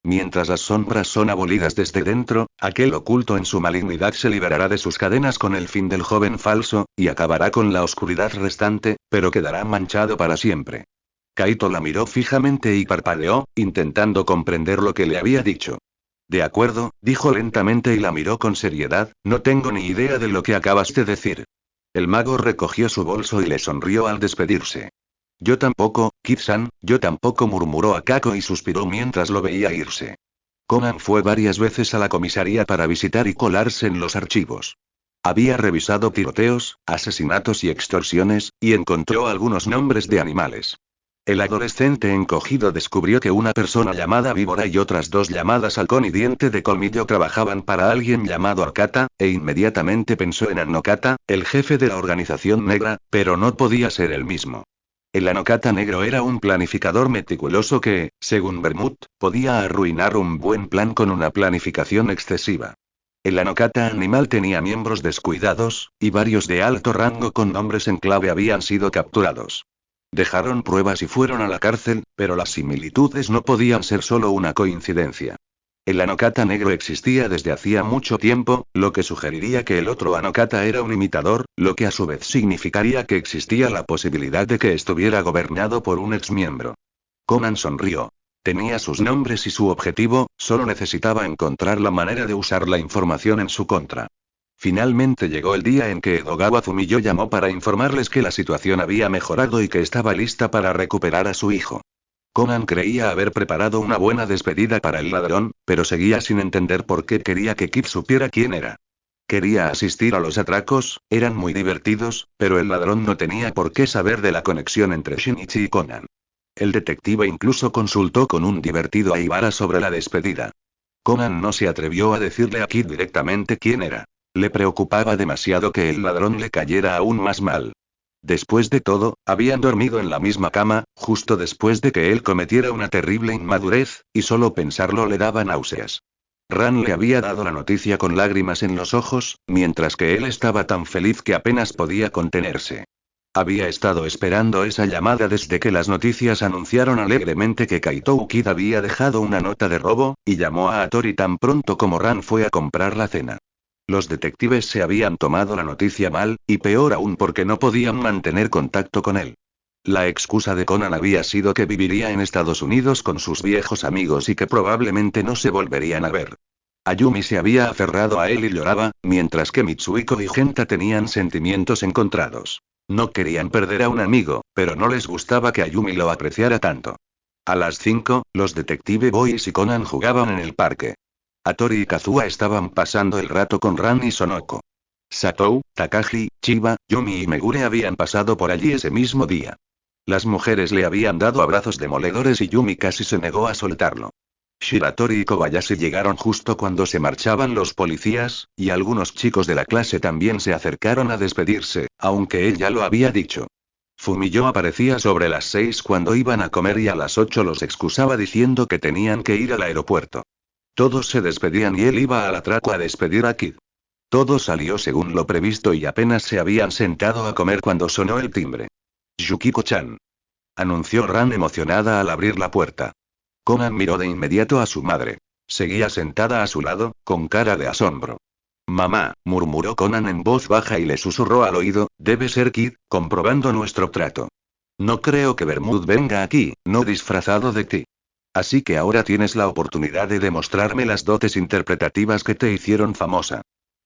Mientras las sombras son abolidas desde dentro, aquel oculto en su malignidad se liberará de sus cadenas con el fin del joven falso, y acabará con la oscuridad restante, pero quedará manchado para siempre. Kaito la miró fijamente y parpadeó, intentando comprender lo que le había dicho. De acuerdo, dijo lentamente y la miró con seriedad, no tengo ni idea de lo que acabas de decir. El mago recogió su bolso y le sonrió al despedirse. Yo tampoco, Kid-san, yo tampoco, murmuró Akako y suspiró mientras lo veía irse. Conan fue varias veces a la comisaría para visitar y colarse en los archivos. Había revisado tiroteos, asesinatos y extorsiones, y encontró algunos nombres de animales. El adolescente encogido descubrió que una persona llamada Víbora y otras dos llamadas Halcón y Diente de Colmillo trabajaban para alguien llamado Arcata, e inmediatamente pensó en Anokata, el jefe de la organización negra, pero no podía ser el mismo. El Anokata negro era un planificador meticuloso que, según Bermud, podía arruinar un buen plan con una planificación excesiva. El Anokata animal tenía miembros descuidados, y varios de alto rango con nombres en clave habían sido capturados. Dejaron pruebas y fueron a la cárcel, pero las similitudes no podían ser solo una coincidencia. El Anokata negro existía desde hacía mucho tiempo, lo que sugeriría que el otro Anokata era un imitador, lo que a su vez significaría que existía la posibilidad de que estuviera gobernado por un exmiembro. Conan sonrió. Tenía sus nombres y su objetivo, solo necesitaba encontrar la manera de usar la información en su contra. Finalmente llegó el día en que Edogawa Fumiyo llamó para informarles que la situación había mejorado y que estaba lista para recuperar a su hijo. Conan creía haber preparado una buena despedida para el ladrón, pero seguía sin entender por qué quería que Kid supiera quién era. Quería asistir a los atracos, eran muy divertidos, pero el ladrón no tenía por qué saber de la conexión entre Shinichi y Conan. El detective incluso consultó con un divertido Aibara sobre la despedida. Conan no se atrevió a decirle a Kid directamente quién era. Le preocupaba demasiado que el ladrón le cayera aún más mal. Después de todo, habían dormido en la misma cama, justo después de que él cometiera una terrible inmadurez, y solo pensarlo le daba náuseas. Ran le había dado la noticia con lágrimas en los ojos, mientras que él estaba tan feliz que apenas podía contenerse. Había estado esperando esa llamada desde que las noticias anunciaron alegremente que Kaito Kid había dejado una nota de robo, y llamó a Hattori tan pronto como Ran fue a comprar la cena. Los detectives se habían tomado la noticia mal, y peor aún porque no podían mantener contacto con él. La excusa de Conan había sido que viviría en Estados Unidos con sus viejos amigos y que probablemente no se volverían a ver. Ayumi se había aferrado a él y lloraba, mientras que Mitsuhiko y Genta tenían sentimientos encontrados. No querían perder a un amigo, pero no les gustaba que Ayumi lo apreciara tanto. A las 5, los Detective Boys y Conan jugaban en el parque. Hattori y Kazuha estaban pasando el rato con Ran y Sonoko. Satou, Takagi, Chiba, Yumi y Megure habían pasado por allí ese mismo día. Las mujeres le habían dado abrazos demoledores y Yumi casi se negó a soltarlo. Shiratori y Kobayashi llegaron justo cuando se marchaban los policías, y algunos chicos de la clase también se acercaron a despedirse, aunque él ya lo había dicho. Fumiyo aparecía sobre las 6 cuando iban a comer y a las 8 los excusaba diciendo que tenían que ir al aeropuerto. Todos se despedían y él iba al atraco a despedir a Kid. Todo salió según lo previsto y apenas se habían sentado a comer cuando sonó el timbre. Yukiko-chan, anunció Ran emocionada al abrir la puerta. Conan miró de inmediato a su madre. Seguía sentada a su lado, con cara de asombro. Mamá, murmuró Conan en voz baja y le susurró al oído, debe ser Kid, comprobando nuestro trato. No creo que Bermud venga aquí, no disfrazado de ti. Así que ahora tienes la oportunidad de demostrarme las dotes interpretativas que te hicieron famosa.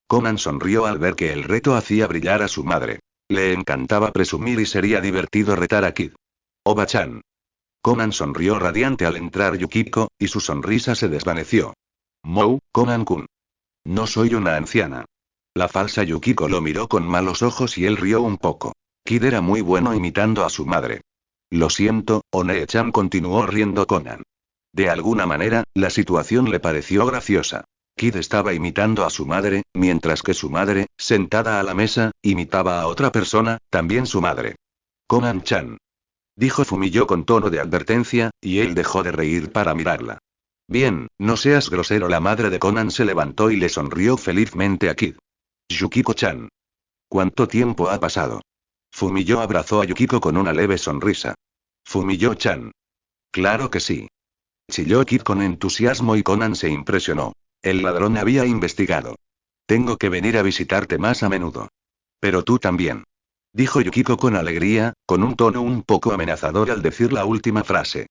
Conan sonrió al ver que el reto hacía brillar a su madre. Le encantaba presumir y sería divertido retar a Kid. Oba-chan. Conan sonrió radiante al entrar Yukiko, y su sonrisa se desvaneció. Mou, Conan-kun. No soy una anciana. La falsa Yukiko lo miró con malos ojos y él rió un poco. Kid era muy bueno imitando a su madre. Lo siento, One-chan, continuó riendo Conan. De alguna manera, la situación le pareció graciosa. Kid estaba imitando a su madre, mientras que su madre, sentada a la mesa, imitaba a otra persona, también su madre. Conan-chan, dijo Fumiyo con tono de advertencia, y él dejó de reír para mirarla. Bien, no seas grosero. La madre de Conan se levantó y le sonrió felizmente a Kid. Yukiko-chan. ¿Cuánto tiempo ha pasado? Fumiyo abrazó a Yukiko con una leve sonrisa. Fumiyo-chan. Claro que sí. Chilló Kid con entusiasmo y Conan se impresionó. El ladrón había investigado. Tengo que venir a visitarte más a menudo. Pero tú también, dijo Yukiko con alegría, con un tono un poco amenazador al decir la última frase.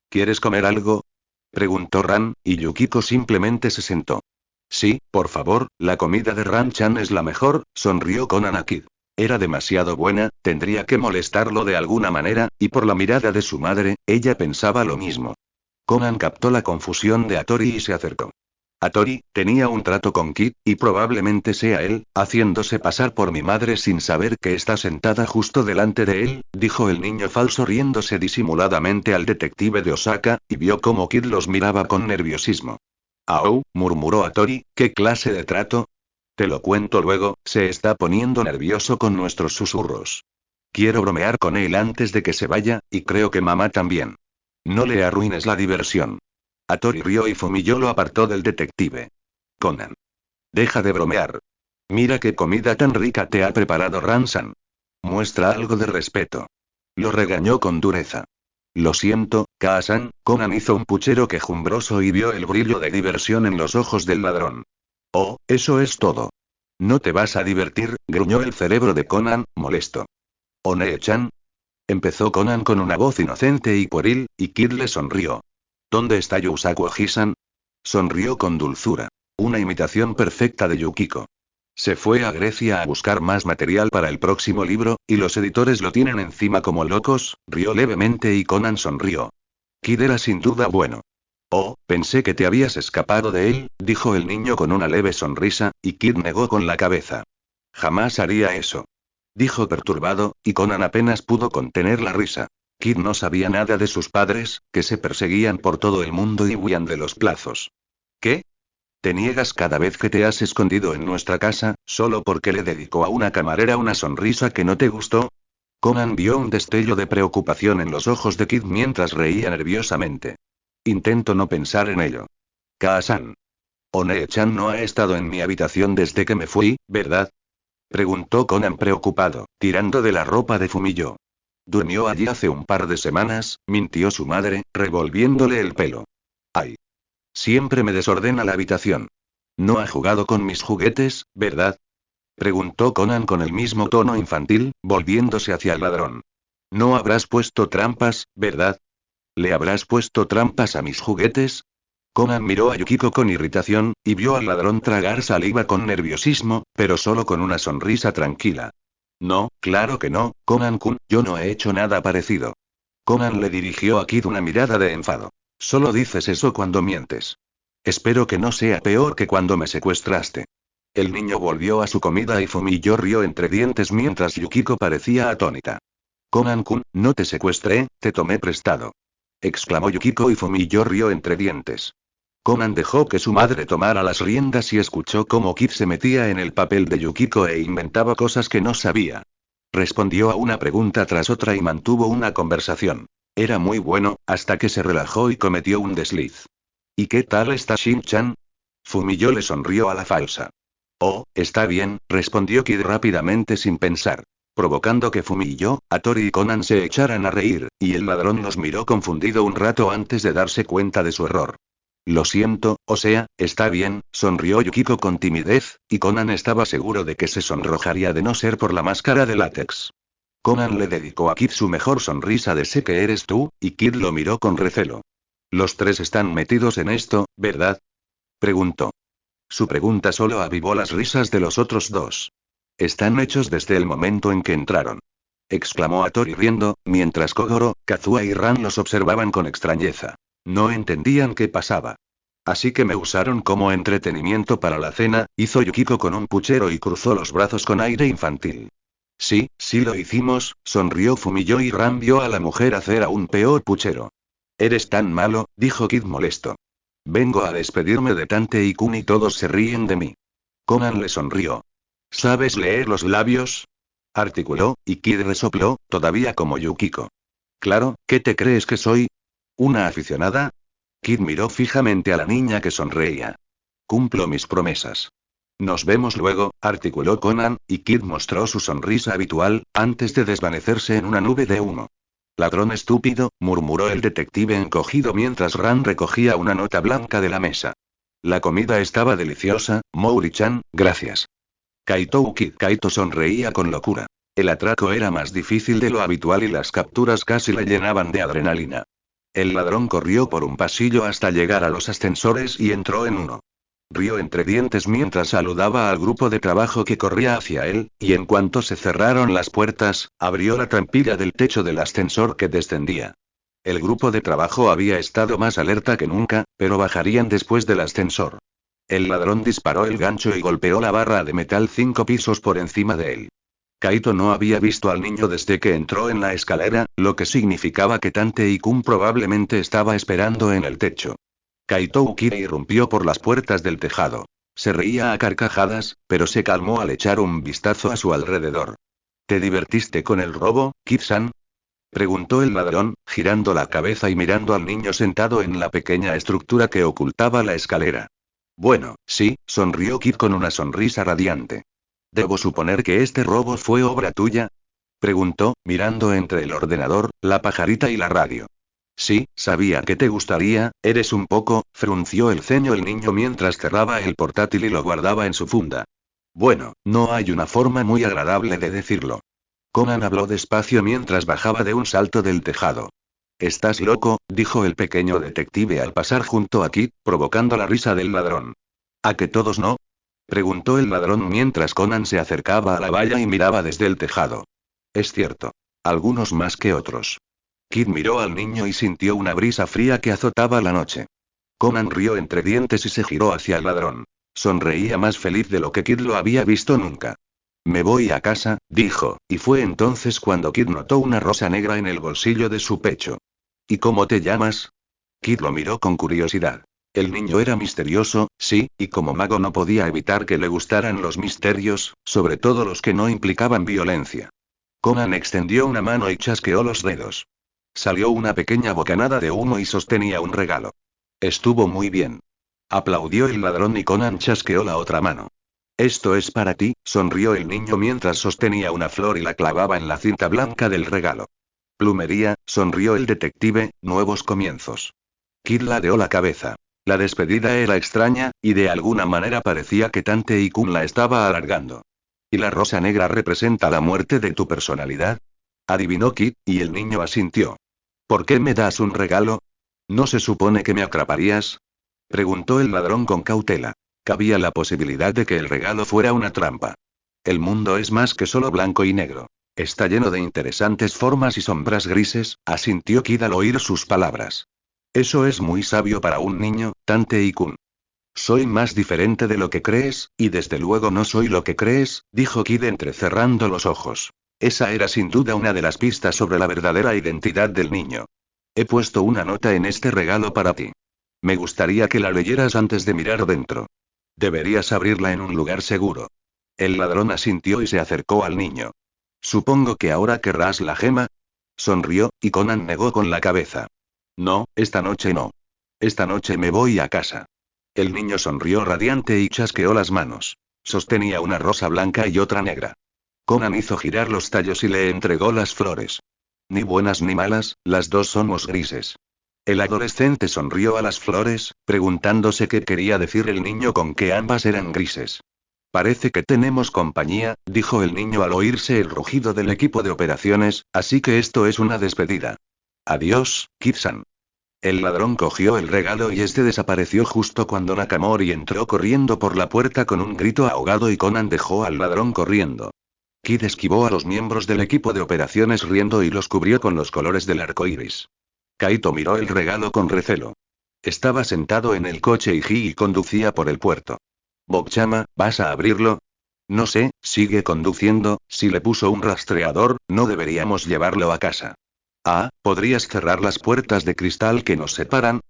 ¿Quieres comer algo?, preguntó Ran, y Yukiko simplemente se sentó. Sí, por favor, la comida de Ran-chan es la mejor, sonrió Conan a Kid. Era demasiado buena, tendría que molestarlo de alguna manera, y por la mirada de su madre, ella pensaba lo mismo. Conan captó la confusión de Hattori y se acercó. Hattori, tenía un trato con Kid, y probablemente sea él, haciéndose pasar por mi madre sin saber que está sentada justo delante de él, dijo el niño falso riéndose disimuladamente al detective de Osaka, y vio cómo Kid los miraba con nerviosismo. «Aou», murmuró Hattori, ¿qué clase de trato? Te lo cuento luego, se está poniendo nervioso con nuestros susurros. Quiero bromear con él antes de que se vaya, y creo que mamá también. No le arruines la diversión. Hattori rió y Fumiyo lo apartó del detective. Conan, deja de bromear. Mira qué comida tan rica te ha preparado Ran-san. Muestra algo de respeto. Lo regañó con dureza. Lo siento, Kaa-san. Conan hizo un puchero quejumbroso y vio el brillo de diversión en los ojos del ladrón. Oh, eso es todo. ¿No te vas a divertir?, gruñó el cerebro de Conan, molesto. One-chan. Empezó Conan con una voz inocente y pueril, y Kid le sonrió. ¿Dónde está Yusaku Oji-san? Sonrió con dulzura. Una imitación perfecta de Yukiko. Se fue a Grecia a buscar más material para el próximo libro, y los editores lo tienen encima como locos, rió levemente y Conan sonrió. Kid era sin duda bueno. Oh, pensé que te habías escapado de él, dijo el niño con una leve sonrisa, y Kid negó con la cabeza. Jamás haría eso. Dijo perturbado, y Conan apenas pudo contener la risa. Kid no sabía nada de sus padres, que se perseguían por todo el mundo y huían de los plazos. ¿Qué? ¿Te niegas cada vez que te has escondido en nuestra casa, solo porque le dedicó a una camarera una sonrisa que no te gustó? Conan vio un destello de preocupación en los ojos de Kid mientras reía nerviosamente. Intento no pensar en ello. Kaa-san. One-chan no ha estado en mi habitación desde que me fui, ¿verdad? Preguntó Conan preocupado, tirando de la ropa de Fumiyo. Durmió allí hace un par de semanas, mintió su madre, revolviéndole el pelo. Ay. Siempre me desordena la habitación. ¿No ha jugado con mis juguetes, verdad? Preguntó Conan con el mismo tono infantil, volviéndose hacia el ladrón. No habrás puesto trampas, ¿verdad? ¿Le habrás puesto trampas a mis juguetes? Conan miró a Yukiko con irritación, y vio al ladrón tragar saliva con nerviosismo, pero solo con una sonrisa tranquila. No, claro que no, Conan-kun, yo no he hecho nada parecido. Conan le dirigió a Kid una mirada de enfado. Solo dices eso cuando mientes. Espero que no sea peor que cuando me secuestraste. El niño volvió a su comida y Fumiyo rió entre dientes mientras Yukiko parecía atónita. Conan-kun, no te secuestré, te tomé prestado. Exclamó Yukiko y Fumiyo rió entre dientes. Conan dejó que su madre tomara las riendas y escuchó cómo Kid se metía en el papel de Yukiko e inventaba cosas que no sabía. Respondió a una pregunta tras otra y mantuvo una conversación. Era muy bueno, hasta que se relajó y cometió un desliz. ¿Y qué tal está Shin-chan? Fumiyo le sonrió a la falsa. Oh, está bien, respondió Kid rápidamente sin pensar. Provocando que Fumiyo, Hattori y Conan se echaran a reír, y el ladrón los miró confundido un rato antes de darse cuenta de su error. Lo siento, o sea, está bien, sonrió Yukiko con timidez, y Conan estaba seguro de que se sonrojaría de no ser por la máscara de látex. Conan le dedicó a Kid su mejor sonrisa de sé que eres tú, y Kid lo miró con recelo. Los tres están metidos en esto, ¿verdad? Preguntó. Su pregunta solo avivó las risas de los otros dos. Están hechos desde el momento en que entraron. Exclamó Hattori riendo, mientras Kogoro, Kazuha y Ran los observaban con extrañeza. No entendían qué pasaba. Así que me usaron como entretenimiento para la cena, hizo Yukiko con un puchero y cruzó los brazos con aire infantil. Sí, sí lo hicimos, sonrió Fumiyo y Ran vio a la mujer hacer aún peor puchero. Eres tan malo, dijo Kid molesto. Vengo a despedirme de Tante y Kun y todos se ríen de mí. Conan le sonrió. ¿Sabes leer los labios? Articuló, y Kid resopló, todavía como Yukiko. Claro, ¿qué te crees que soy? ¿Una aficionada? Kid miró fijamente a la niña que sonreía. Cumplo mis promesas. Nos vemos luego, articuló Conan, y Kid mostró su sonrisa habitual, antes de desvanecerse en una nube de humo. Ladrón estúpido, murmuró el detective encogido mientras Ran recogía una nota blanca de la mesa. La comida estaba deliciosa, Mouri-chan, gracias. Kaito sonreía con locura. El atraco era más difícil de lo habitual y las capturas casi le llenaban de adrenalina. El ladrón corrió por un pasillo hasta llegar a los ascensores y entró en uno. Rió entre dientes mientras saludaba al grupo de trabajo que corría hacia él, y en cuanto se cerraron las puertas, abrió la trampilla del techo del ascensor que descendía. El grupo de trabajo había estado más alerta que nunca, pero bajarían después del ascensor. El ladrón disparó el gancho y golpeó la barra de metal 5 pisos por encima de él. Kaito no había visto al niño desde que entró en la escalera, lo que significaba que Tante y Kun probablemente estaba esperando en el techo. Kaito Ukire irrumpió por las puertas del tejado. Se reía a carcajadas, pero se calmó al echar un vistazo a su alrededor. ¿Te divertiste con el robo, Kid-san? Preguntó el ladrón, girando la cabeza y mirando al niño sentado en la pequeña estructura que ocultaba la escalera. Bueno, sí, sonrió Kid con una sonrisa radiante. ¿Debo suponer que este robo fue obra tuya? Preguntó, mirando entre el ordenador, la pajarita y la radio. Sí, sabía que te gustaría, eres un poco, frunció el ceño el niño mientras cerraba el portátil y lo guardaba en su funda. Bueno, no hay una forma muy agradable de decirlo. Conan habló despacio mientras bajaba de un salto del tejado. Estás loco, dijo el pequeño detective al pasar junto a Kid, provocando la risa del ladrón. ¿A que todos no? Preguntó el ladrón mientras Conan se acercaba a la valla y miraba desde el tejado. Es cierto. Algunos más que otros. Kid miró al niño y sintió una brisa fría que azotaba la noche. Conan rió entre dientes y se giró hacia el ladrón. Sonreía más feliz de lo que Kid lo había visto nunca. Me voy a casa, dijo, y fue entonces cuando Kid notó una rosa negra en el bolsillo de su pecho. ¿Y cómo te llamas? Kid lo miró con curiosidad. El niño era misterioso, sí, y como mago no podía evitar que le gustaran los misterios, sobre todo los que no implicaban violencia. Conan extendió una mano y chasqueó los dedos. Salió una pequeña bocanada de humo y sostenía un regalo. Estuvo muy bien. Aplaudió el ladrón y Conan chasqueó la otra mano. Esto es para ti, sonrió el niño mientras sostenía una flor y la clavaba en la cinta blanca del regalo. Plumería, sonrió el detective, nuevos comienzos. Kid ladeó la cabeza. La despedida era extraña, y de alguna manera parecía que Tante y Kun la estaba alargando. ¿Y la rosa negra representa la muerte de tu personalidad? Adivinó Kid, y el niño asintió. ¿Por qué me das un regalo? ¿No se supone que me atraparías? Preguntó el ladrón con cautela. Cabía la posibilidad de que el regalo fuera una trampa. El mundo es más que solo blanco y negro. Está lleno de interesantes formas y sombras grises, asintió Kid al oír sus palabras. Eso es muy sabio para un niño, Tante y Kun. Soy más diferente de lo que crees, y desde luego no soy lo que crees, dijo Kid entrecerrando los ojos. Esa era sin duda una de las pistas sobre la verdadera identidad del niño. He puesto una nota en este regalo para ti. Me gustaría que la leyeras antes de mirar dentro. Deberías abrirla en un lugar seguro. El ladrón asintió y se acercó al niño. Supongo que ahora querrás la gema. Sonrió, y Conan negó con la cabeza. No, esta noche no. Esta noche me voy a casa. El niño sonrió radiante y chasqueó las manos. Sostenía una rosa blanca y otra negra. Conan hizo girar los tallos y le entregó las flores. Ni buenas ni malas, las dos somos grises. El adolescente sonrió a las flores, preguntándose qué quería decir el niño con que ambas eran grises. Parece que tenemos compañía, dijo el niño al oírse el rugido del equipo de operaciones, así que esto es una despedida. Adiós, Kid-san. El ladrón cogió el regalo y este desapareció justo cuando Nakamori entró corriendo por la puerta con un grito ahogado y Conan dejó al ladrón corriendo. Kid esquivó a los miembros del equipo de operaciones riendo y los cubrió con los colores del arco iris. Kaito miró el regalo con recelo. Estaba sentado en el coche y Higi conducía por el puerto. Bokchama, ¿vas a abrirlo? No sé, sigue conduciendo, si le puso un rastreador, no deberíamos llevarlo a casa. Ah, ¿podrías cerrar las puertas de cristal que nos separan?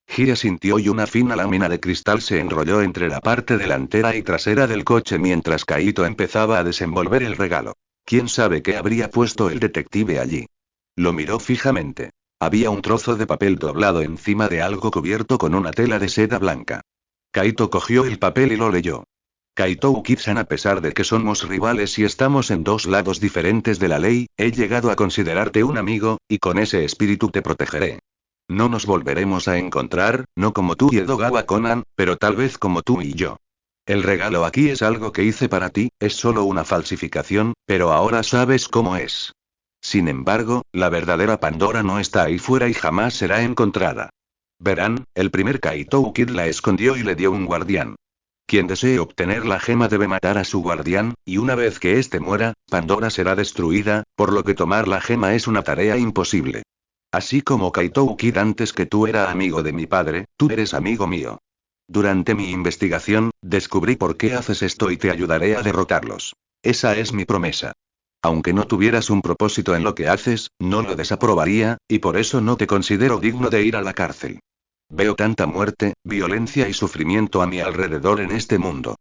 Higi asintió y una fina lámina de cristal se enrolló entre la parte delantera y trasera del coche mientras Kaito empezaba a desenvolver el regalo. ¿Quién sabe qué habría puesto el detective allí? Lo miró fijamente. Había un trozo de papel doblado encima de algo cubierto con una tela de seda blanca. Kaito cogió el papel y lo leyó. Kaito Kid-san, a pesar de que somos rivales y estamos en dos lados diferentes de la ley, he llegado a considerarte un amigo, y con ese espíritu te protegeré. No nos volveremos a encontrar, no como tú y Edogawa Conan, pero tal vez como tú y yo. El regalo aquí es algo que hice para ti, es solo una falsificación, pero ahora sabes cómo es. Sin embargo, la verdadera Pandora no está ahí fuera y jamás será encontrada. Verán, el primer Kaito Kid la escondió y le dio un guardián. Quien desee obtener la gema debe matar a su guardián, y una vez que éste muera, Pandora será destruida, por lo que tomar la gema es una tarea imposible. Así como Kaito Kid antes que tú era amigo de mi padre, tú eres amigo mío. Durante mi investigación, descubrí por qué haces esto y te ayudaré a derrotarlos. Esa es mi promesa. Aunque no tuvieras un propósito en lo que haces, no lo desaprobaría, y por eso no te considero digno de ir a la cárcel. Veo tanta muerte, violencia y sufrimiento a mi alrededor en este mundo.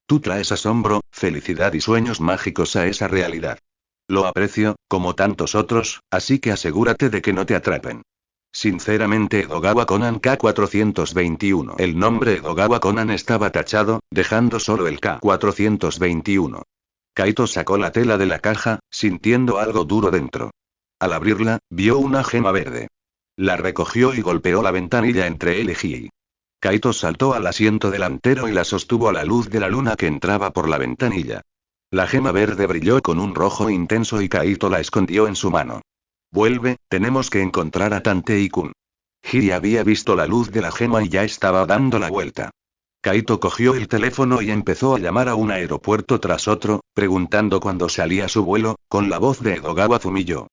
Tú traes asombro, felicidad y sueños mágicos a esa realidad. Lo aprecio, como tantos otros, así que asegúrate de que no te atrapen. Sinceramente, Edogawa Conan K421. El nombre Edogawa Conan estaba tachado, dejando solo el K421. Kaito sacó la tela de la caja, sintiendo algo duro dentro. Al abrirla, vio una gema verde. La recogió y golpeó la ventanilla entre él y Higi. Kaito saltó al asiento delantero y la sostuvo a la luz de la luna que entraba por la ventanilla. La gema verde brilló con un rojo intenso y Kaito la escondió en su mano. Vuelve, tenemos que encontrar a Tante y Kun. Higi había visto la luz de la gema y ya estaba dando la vuelta. Kaito cogió el teléfono y empezó a llamar a un aeropuerto tras otro, preguntando cuándo salía su vuelo, con la voz de Edogawa Fumiyo.